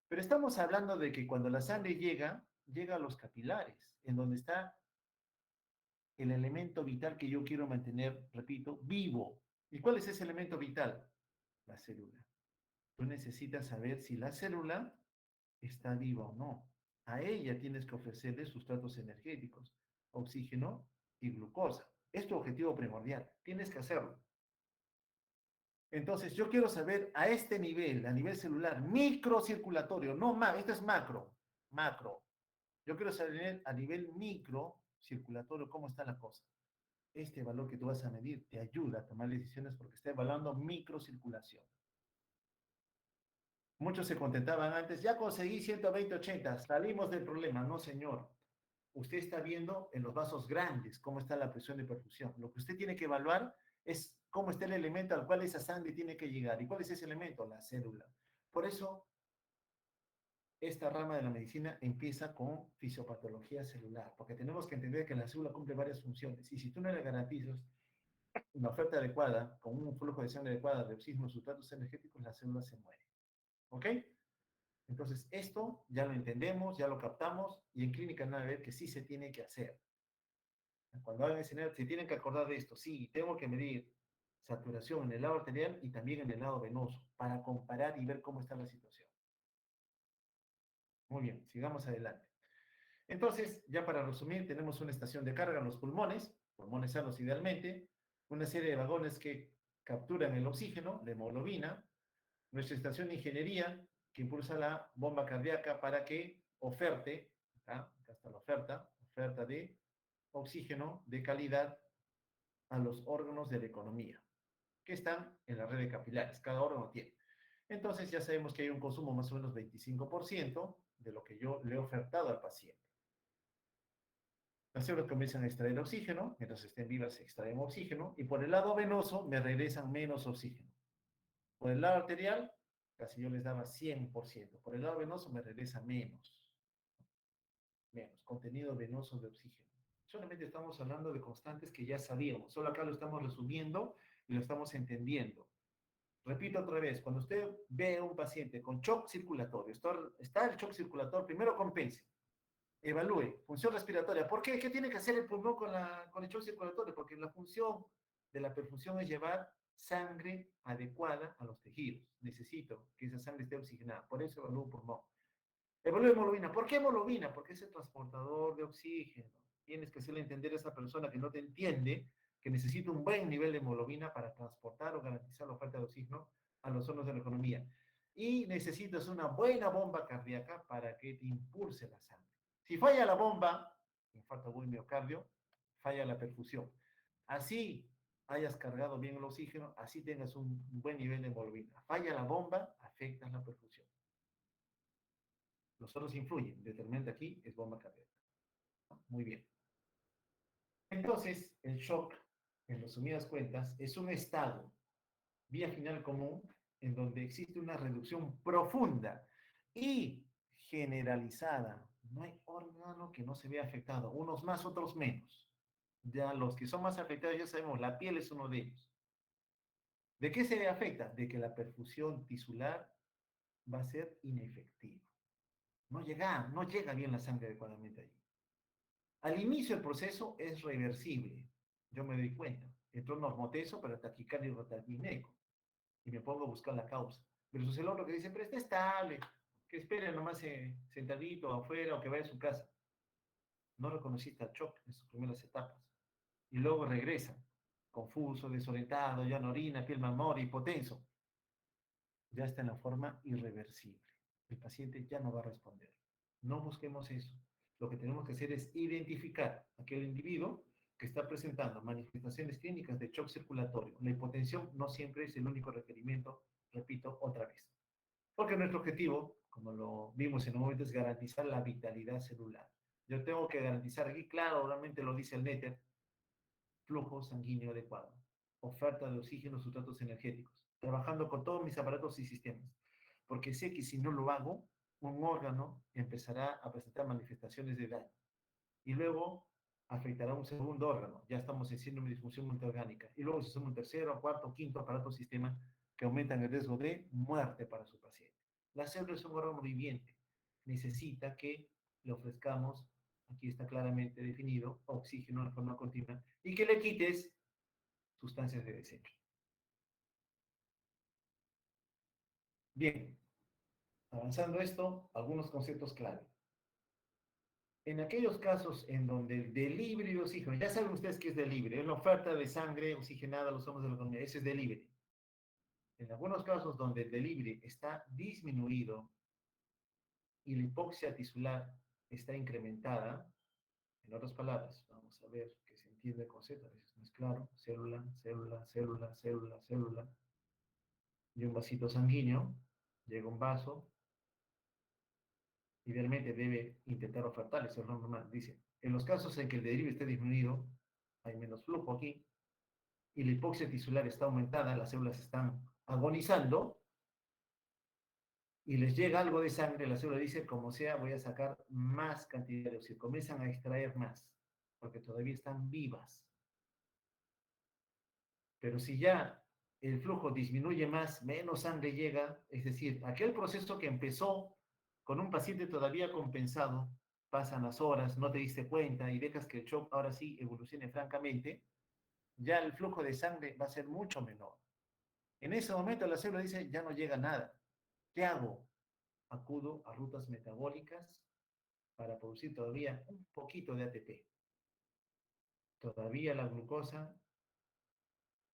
Pero estamos hablando de que cuando la sangre llega a los capilares, en donde está el elemento vital que yo quiero mantener, repito, vivo. ¿Y cuál es ese elemento vital? La célula. Tú necesitas saber si la célula está viva o no. A ella tienes que ofrecerle sustratos energéticos, oxígeno y glucosa. Es tu objetivo primordial. Tienes que hacerlo. Entonces, yo quiero saber a este nivel, a nivel celular, microcirculatorio, no más, esto es macro, macro. Yo quiero saber a nivel microcirculatorio cómo está la cosa. Este valor que tú vas a medir te ayuda a tomar decisiones porque está evaluando microcirculación. Muchos se contentaban antes, ya conseguí 120/80, salimos del problema. No, señor. Usted está viendo en los vasos grandes cómo está la presión de perfusión. Lo que usted tiene que evaluar es cómo está el elemento al cual esa sangre tiene que llegar. ¿Y cuál es ese elemento? La célula. Por eso, esta rama de la medicina empieza con fisiopatología celular, porque tenemos que entender que la célula cumple varias funciones. Y si tú no le garantizas una oferta adecuada, con un flujo de sangre adecuada, de oxígeno, sustratos energéticos, la célula se muere. ¿Ok? Entonces, esto ya lo entendemos, ya lo captamos, y en clínica van a ver que sí se tiene que hacer. Cuando hagan ese se tienen que acordar de esto. Sí, tengo que medir saturación en el lado arterial y también en el lado venoso para comparar y ver cómo está la situación. Muy bien, sigamos adelante. Entonces, ya para resumir, tenemos una estación de carga en los pulmones, pulmones sanos idealmente, una serie de vagones que capturan el oxígeno, la hemoglobina, nuestra estación de ingeniería que impulsa la bomba cardíaca para que oferte, acá está la oferta de oxígeno de calidad a los órganos de la economía, que están en la red de capilares, cada órgano tiene. Entonces ya sabemos que hay un consumo más o menos 25% de lo que yo le he ofertado al paciente. Las células comienzan a extraer oxígeno, mientras estén vivas se extraen oxígeno, y por el lado venoso me regresan menos oxígeno. Por el lado arterial, casi yo les daba 100%. Por el lado venoso me regresa menos contenido venoso de oxígeno. Solamente estamos hablando de constantes que ya sabíamos, solo acá lo estamos resumiendo y lo estamos entendiendo. Repito otra vez, cuando usted ve a un paciente con shock circulatorio, está el shock circulatorio, primero compense, evalúe, función respiratoria. ¿Por qué? ¿Qué tiene que hacer el pulmón con el shock circulatorio? Porque la función de la perfusión es llevar sangre adecuada a los tejidos. Necesito que esa sangre esté oxigenada. Por eso evalúo un pulmón. Evalúe hemoglobina. ¿Por qué hemoglobina? Porque es el transportador de oxígeno. Tienes que hacerle entender a esa persona que no te entiende que necesita un buen nivel de hemoglobina para transportar o garantizar la oferta de oxígeno a los órganos de la economía. Y necesitas una buena bomba cardíaca para que te impulse la sangre. Si falla la bomba, infarto agudo miocardio, falla la perfusión. Así hayas cargado bien el oxígeno, así tengas un buen nivel de hemoglobina. Falla la bomba, afectas la perfusión. Los otros influyen. Determinante aquí es bomba cardíaca. Muy bien. Entonces, el shock, en resumidas cuentas, es un estado, vía final común, en donde existe una reducción profunda y generalizada. No hay órgano que no se vea afectado, unos más, otros menos. Ya los que son más afectados, ya sabemos, la piel es uno de ellos. ¿De qué se afecta? De que la perfusión tisular va a ser inefectiva. No llega bien la sangre adecuadamente allí. Al inicio el proceso es reversible. Yo me doy cuenta. Entró normoteso, pero taquicardia y rotaquineco. Y me pongo a buscar la causa. Versus el otro que dice, pero está estable, que espere nomás sentadito afuera o que vaya a su casa. No reconociste al shock en sus primeras etapas. Y luego regresa, confuso, desorientado, ya no orina, piel mamora, hipotenso. Ya está en la forma irreversible. El paciente ya no va a responder. No busquemos eso. Lo que tenemos que hacer es identificar a aquel individuo que está presentando manifestaciones clínicas de shock circulatorio. La hipotensión no siempre es el único requerimiento, repito otra vez. Porque nuestro objetivo, como lo vimos en un momento, es garantizar la vitalidad celular. Yo tengo que garantizar aquí, claro, realmente lo dice el NETER, flujo sanguíneo adecuado, oferta de oxígeno, sustratos energéticos, trabajando con todos mis aparatos y sistemas, porque sé que si no lo hago, un órgano empezará a presentar manifestaciones de daño y luego afectará a un segundo órgano, ya estamos en síndrome de disfunción multiorgánica, y luego se suma un tercero, cuarto, quinto aparato o sistema que aumentan el riesgo de muerte para su paciente. La célula es un órgano viviente, necesita que le ofrezcamos, aquí está claramente definido, oxígeno de forma continua, y que le quites sustancias de desecho. Bien, avanzando esto, algunos conceptos clave. En aquellos casos en donde el delivery de oxígeno, ya saben ustedes que es delivery, es la oferta de sangre oxigenada a los hombres de la economía, ese es delivery. En algunos casos donde el delivery está disminuido y la hipoxia tisular está incrementada, en otras palabras, vamos a ver que se entiende el concepto, a veces no es claro, célula, célula, célula, célula, célula, y un vasito sanguíneo, llega un vaso, idealmente debe intentar ofertar, eso es lo normal, dice, en los casos en que el delivery esté disminuido, hay menos flujo aquí, y la hipoxia tisular está aumentada, las células están agonizando, y les llega algo de sangre, la célula dice, como sea, voy a sacar más cantidad de óxido, comienzan a extraer más, porque todavía están vivas. Pero si ya el flujo disminuye más, menos sangre llega, es decir, aquel proceso que empezó con un paciente todavía compensado, pasan las horas, no te diste cuenta y dejas que el shock ahora sí evolucione francamente, ya el flujo de sangre va a ser mucho menor. En ese momento la célula dice, ya no llega nada. ¿Qué hago? Acudo a rutas metabólicas para producir todavía un poquito de ATP. Todavía la glucosa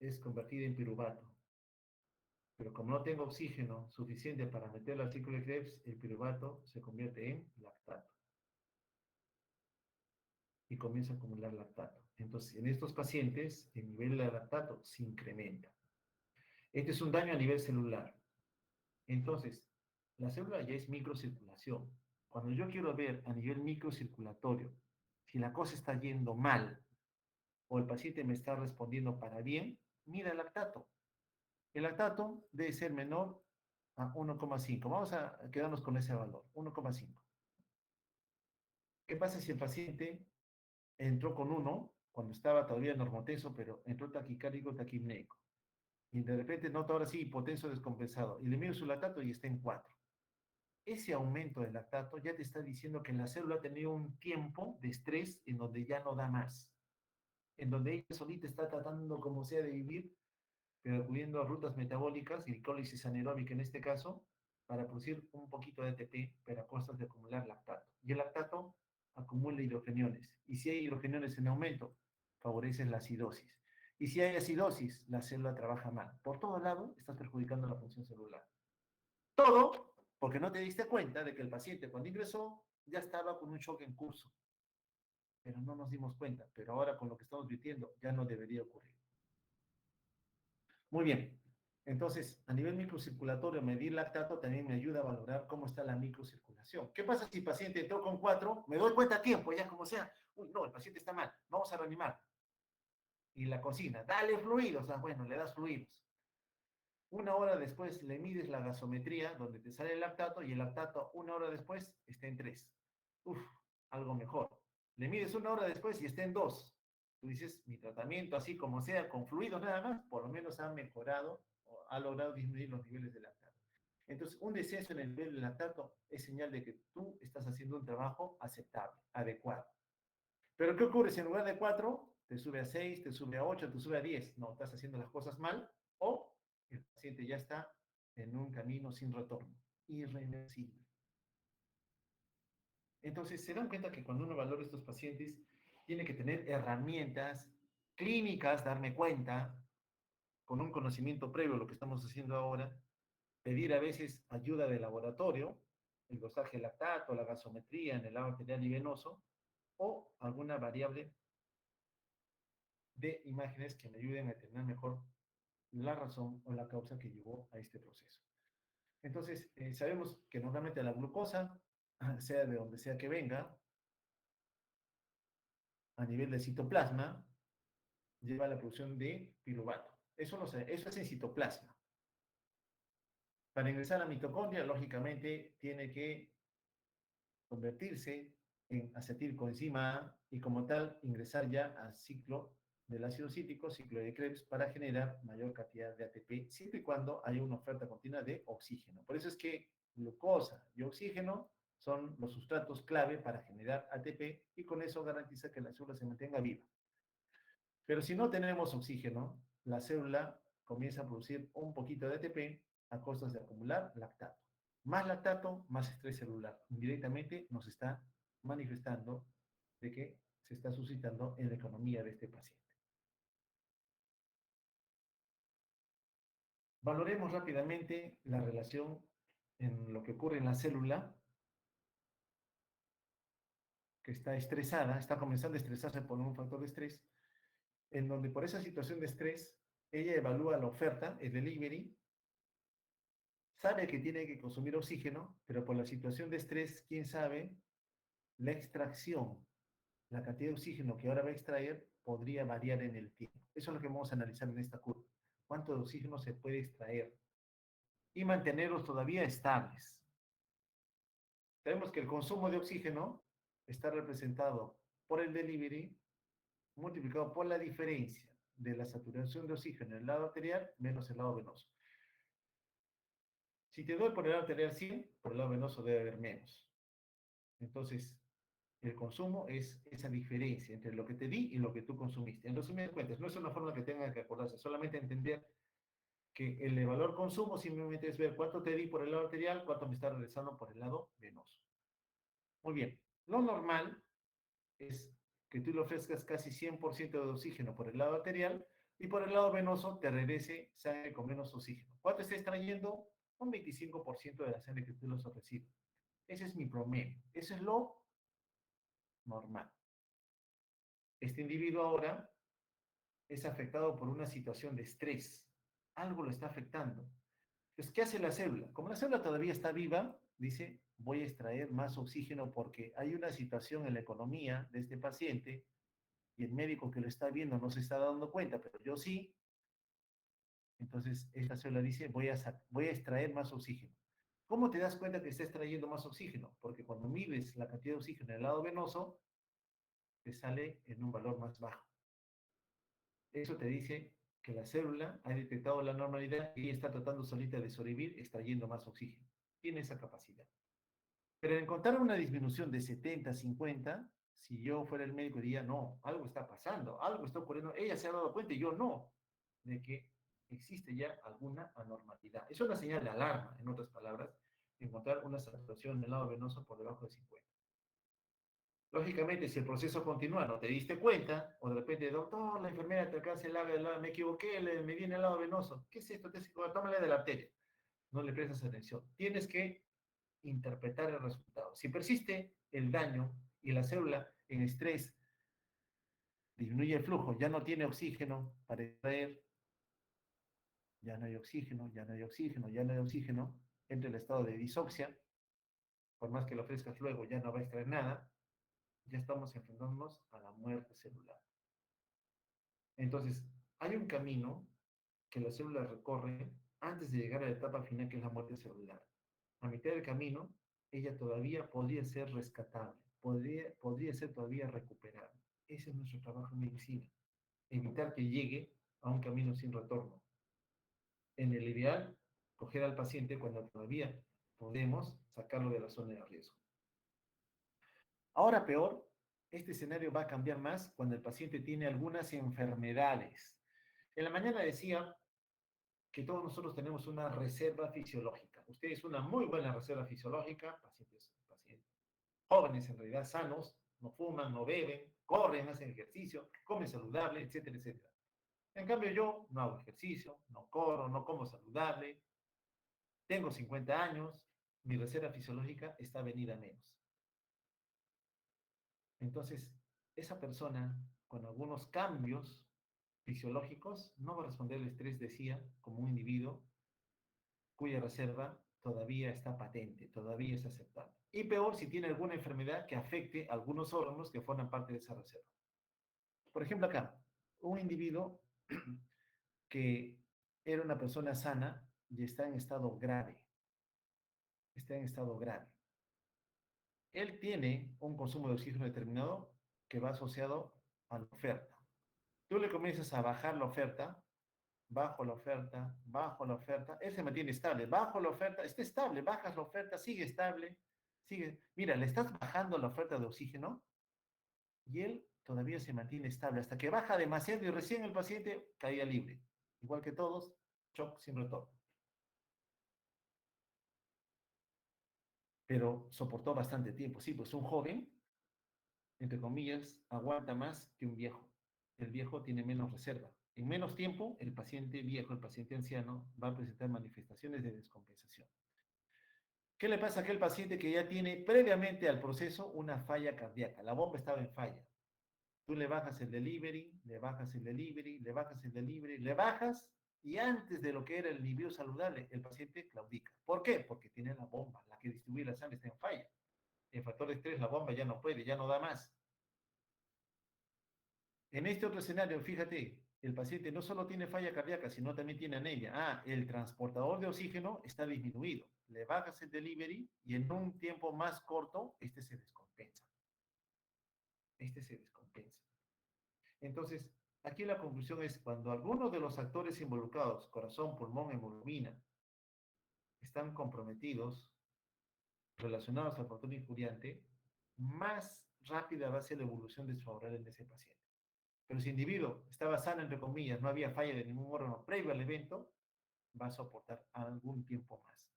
es convertida en piruvato. Pero como no tengo oxígeno suficiente para meterlo al ciclo de Krebs, el piruvato se convierte en lactato y comienza a acumular lactato. Entonces, en estos pacientes, el nivel de lactato se incrementa. Este es un daño a nivel celular. Entonces, la célula ya es microcirculación. Cuando yo quiero ver a nivel microcirculatorio si la cosa está yendo mal o el paciente me está respondiendo para bien, mira el lactato. El lactato debe ser menor a 1,5. Vamos a quedarnos con ese valor, 1,5. ¿Qué pasa si el paciente entró con 1 cuando estaba todavía normotenso, pero entró taquicárdico, taquipneico? Y de repente nota ahora sí hipotenso descompensado. Y le mido su lactato y está en 4. Ese aumento del lactato ya te está diciendo que la célula ha tenido un tiempo de estrés en donde ya no da más. En donde ella solita está tratando como sea de vivir, pero acudiendo a rutas metabólicas, glicólisis anaeróbica en este caso, para producir un poquito de ATP, pero a costas de acumular lactato. Y el lactato acumula hidrogeniones. Y si hay hidrogeniones en aumento, favorece la acidosis. Y si hay acidosis, la célula trabaja mal. Por todo lado, estás perjudicando la función celular. Todo porque no te diste cuenta de que el paciente cuando ingresó ya estaba con un shock en curso. Pero no nos dimos cuenta. Pero ahora con lo que estamos viviendo ya no debería ocurrir. Muy bien. Entonces, a nivel microcirculatorio, medir lactato también me ayuda a valorar cómo está la microcirculación. ¿Qué pasa si el paciente entró con 4? Me doy cuenta a tiempo, ya como sea. Uy, no, el paciente está mal. Vamos a reanimar. Y la cocina, dale fluidos. Ah, bueno, le das fluidos. Una hora después le mides la gasometría, donde te sale el lactato, y el lactato una hora después está en 3. Uf, algo mejor. Le mides una hora después y está en 2. Tú dices, mi tratamiento, así como sea, con fluidos nada más, por lo menos ha mejorado o ha logrado disminuir los niveles de lactato. Entonces, un descenso en el nivel de lactato es señal de que tú estás haciendo un trabajo aceptable, adecuado. Pero ¿qué ocurre si en lugar de 4 te sube a 6, te sube a 8, te sube a 10? No, estás haciendo las cosas mal o el paciente ya está en un camino sin retorno, irreversible. Entonces, se dan cuenta que cuando uno valora a estos pacientes, tiene que tener herramientas clínicas, darme cuenta, con un conocimiento previo, lo que estamos haciendo ahora, pedir a veces ayuda de laboratorio, el dosaje lactato, la gasometría en el agua arterial y venoso, o alguna variable de imágenes que me ayuden a entender mejor la razón o la causa que llevó a este proceso. Entonces, sabemos que normalmente la glucosa, sea de donde sea que venga, a nivel del citoplasma, lleva a la producción de piruvato. Eso es en citoplasma. Para ingresar a la mitocondria, lógicamente, tiene que convertirse en acetilcoenzima A y como tal ingresar ya al ciclo del ácido cítrico, ciclo de Krebs, para generar mayor cantidad de ATP, siempre y cuando haya una oferta continua de oxígeno. Por eso es que glucosa y oxígeno son los sustratos clave para generar ATP y con eso garantiza que la célula se mantenga viva. Pero si no tenemos oxígeno, la célula comienza a producir un poquito de ATP a costas de acumular lactato. Más lactato, más estrés celular. Indirectamente nos está manifestando de que se está suscitando en la economía de este paciente. Valoremos rápidamente la relación en lo que ocurre en la célula, que está estresada, está comenzando a estresarse por un factor de estrés, en donde por esa situación de estrés, ella evalúa la oferta, el delivery, sabe que tiene que consumir oxígeno, pero por la situación de estrés, quién sabe, la extracción, la cantidad de oxígeno que ahora va a extraer podría variar en el tiempo. Eso es lo que vamos a analizar en esta curva. ¿Cuánto de oxígeno se puede extraer? Y mantenerlos todavía estables. Sabemos que el consumo de oxígeno está representado por el delivery multiplicado por la diferencia de la saturación de oxígeno en el lado arterial menos el lado venoso. Si te doy por el lado arterial 100, por el lado venoso debe haber menos. Entonces, el consumo es esa diferencia entre lo que te di y lo que tú consumiste. En resumidas cuentas, no es una forma que tengan que acordarse, solamente entender que el valor consumo simplemente es ver cuánto te di por el lado arterial, cuánto me está regresando por el lado venoso. Muy bien, lo normal es que tú le ofrezcas casi 100% de oxígeno por el lado arterial y por el lado venoso te regrese sangre con menos oxígeno. ¿Cuánto está extrayendo? Un 25% de la sangre que tú les ofrecido. Ese es mi promedio. Eso es lo normal. Este individuo ahora es afectado por una situación de estrés. Algo lo está afectando. Entonces, ¿qué hace la célula? Como la célula todavía está viva, dice, voy a extraer más oxígeno porque hay una situación en la economía de este paciente y el médico que lo está viendo no se está dando cuenta, pero yo sí. Entonces, esta célula dice, voy a extraer más oxígeno. ¿Cómo te das cuenta que está extrayendo más oxígeno? Porque cuando mides la cantidad de oxígeno en el lado venoso, te sale en un valor más bajo. Eso te dice que la célula ha detectado la normalidad y está tratando solita de sobrevivir extrayendo más oxígeno. Tiene esa capacidad. Pero en encontrar una disminución de 70, 50, si yo fuera el médico diría, no, algo está pasando, algo está ocurriendo. Ella se ha dado cuenta y yo no, de que existe ya alguna anormalidad. Es una señal de alarma, en otras palabras, encontrar una saturación del lado venoso por debajo de 50. Lógicamente, si el proceso continúa, no te diste cuenta, o de repente, doctor, la enfermera te alcanza el lado, me equivoqué, me viene el lado venoso. ¿Qué es esto? Tómale de la arteria. No le prestas atención. Tienes que interpretar el resultado. Si persiste el daño y la célula en estrés disminuye el flujo, ya no tiene oxígeno para extraer, ya no hay oxígeno, ya no hay oxígeno, ya no hay oxígeno, entra el estado de disoxia, por más que lo ofrezcas luego, ya no va a extraer nada, ya estamos enfrentándonos a la muerte celular. Entonces, hay un camino que la célula recorre antes de llegar a la etapa final, que es la muerte celular. A mitad del camino, ella todavía podría ser rescatable, podría ser todavía recuperable. Ese es nuestro trabajo en medicina, evitar que llegue a un camino sin retorno. En el ideal, coger al paciente cuando todavía podemos sacarlo de la zona de riesgo. Ahora peor, este escenario va a cambiar más cuando el paciente tiene algunas enfermedades. En la mañana decía que todos nosotros tenemos una reserva fisiológica. Ustedes una muy buena reserva fisiológica, pacientes jóvenes en realidad sanos, no fuman, no beben, corren, hacen ejercicio, comen saludable, etcétera, etcétera. En cambio yo no hago ejercicio, no corro, no como saludable, tengo 50 años, mi reserva fisiológica está venida a menos. Entonces, esa persona con algunos cambios fisiológicos no va a responder al estrés, decía, como un individuo cuya reserva todavía está patente, todavía es aceptable. Y peor si tiene alguna enfermedad que afecte a algunos órganos que forman parte de esa reserva. Por ejemplo, acá, un individuo que era una persona sana y está en estado grave. Está en estado grave. Él tiene un consumo de oxígeno determinado que va asociado a la oferta. Tú le comienzas a bajar la oferta, bajo la oferta, él se mantiene estable, bajo la oferta, está estable, bajas la oferta, sigue estable, sigue. Mira, le estás bajando la oferta de oxígeno y él todavía se mantiene estable hasta que baja demasiado y recién el paciente caía libre. Igual que todos, shock sin retorno. Pero soportó bastante tiempo. Sí, pues un joven, entre comillas, aguanta más que un viejo. El viejo tiene menos reserva. En menos tiempo, el paciente viejo, el paciente anciano, va a presentar manifestaciones de descompensación. ¿Qué le pasa a aquel paciente que ya tiene previamente al proceso una falla cardíaca? La bomba estaba en falla. Tú le bajas el delivery, le bajas el delivery, le bajas el delivery, le bajas y antes de lo que era el nivel saludable, el paciente claudica. ¿Por qué? Porque tiene la bomba, la que distribuye la sangre está en falla. En factor de estrés la bomba ya no puede, ya no da más. En este otro escenario, fíjate, el paciente no solo tiene falla cardíaca, sino también tiene anemia. Ah, el transportador de oxígeno está disminuido. Le bajas el delivery y en un tiempo más corto, este se descompensa. Este se descompensa. Entonces, aquí la conclusión es, cuando alguno de los actores involucrados, corazón, pulmón, hemoglobina, están comprometidos, relacionados al factor injuriante, más rápida va a ser la evolución desfavorable en ese paciente. Pero si el individuo estaba sano, entre comillas, no había falla de ningún órgano previo al evento, va a soportar algún tiempo más.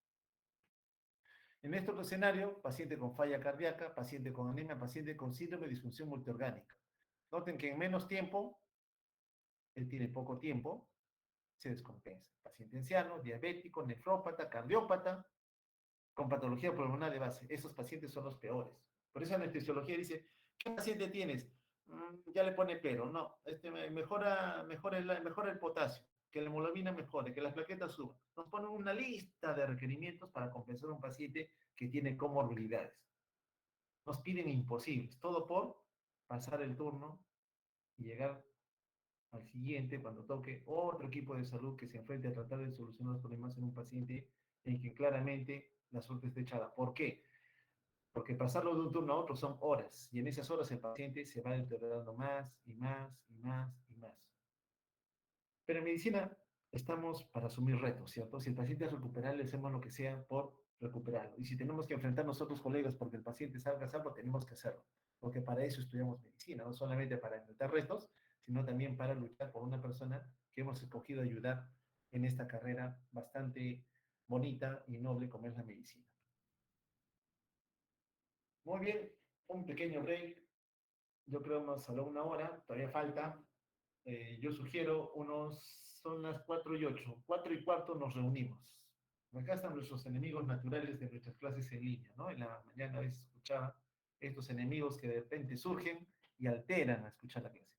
En este otro escenario, paciente con falla cardíaca, paciente con anemia, paciente con síndrome de disfunción multiorgánica. Noten que en menos tiempo, él tiene poco tiempo, se descompensa. Paciente anciano, diabético, nefrópata, cardiópata, con patología pulmonar de base. Esos pacientes son los peores. Por eso la anestesiología dice, ¿qué paciente tienes? Ya le pone pero, no, mejora el potasio, que la hemoglobina mejore, que las plaquetas suban. Nos ponen una lista de requerimientos para compensar a un paciente que tiene comorbilidades. Nos piden imposibles, todo por pasar el turno y llegar al siguiente cuando toque otro equipo de salud que se enfrente a tratar de solucionar los problemas en un paciente en que claramente la suerte está echada. ¿Por qué? Porque pasarlo de un turno a otro son horas y en esas horas el paciente se va deteriorando más y más y más y más. Pero en medicina estamos para asumir retos, ¿cierto? Si el paciente es recuperable, hacemos lo que sea por recuperarlo. Y si tenemos que enfrentarnos a otros colegas porque el paciente salga salvo, tenemos que hacerlo. Porque para eso estudiamos medicina, no solamente para enfrentar retos, sino también para luchar por una persona que hemos escogido ayudar en esta carrera bastante bonita y noble como es la medicina. Muy bien, un pequeño break. Yo creo más a una hora, todavía falta. Yo sugiero son las 4:08, 4:15 nos reunimos. Acá están nuestros enemigos naturales de nuestras clases en línea, ¿no? En la mañana a veces escuchaba estos enemigos que de repente surgen y alteran a escuchar la clase.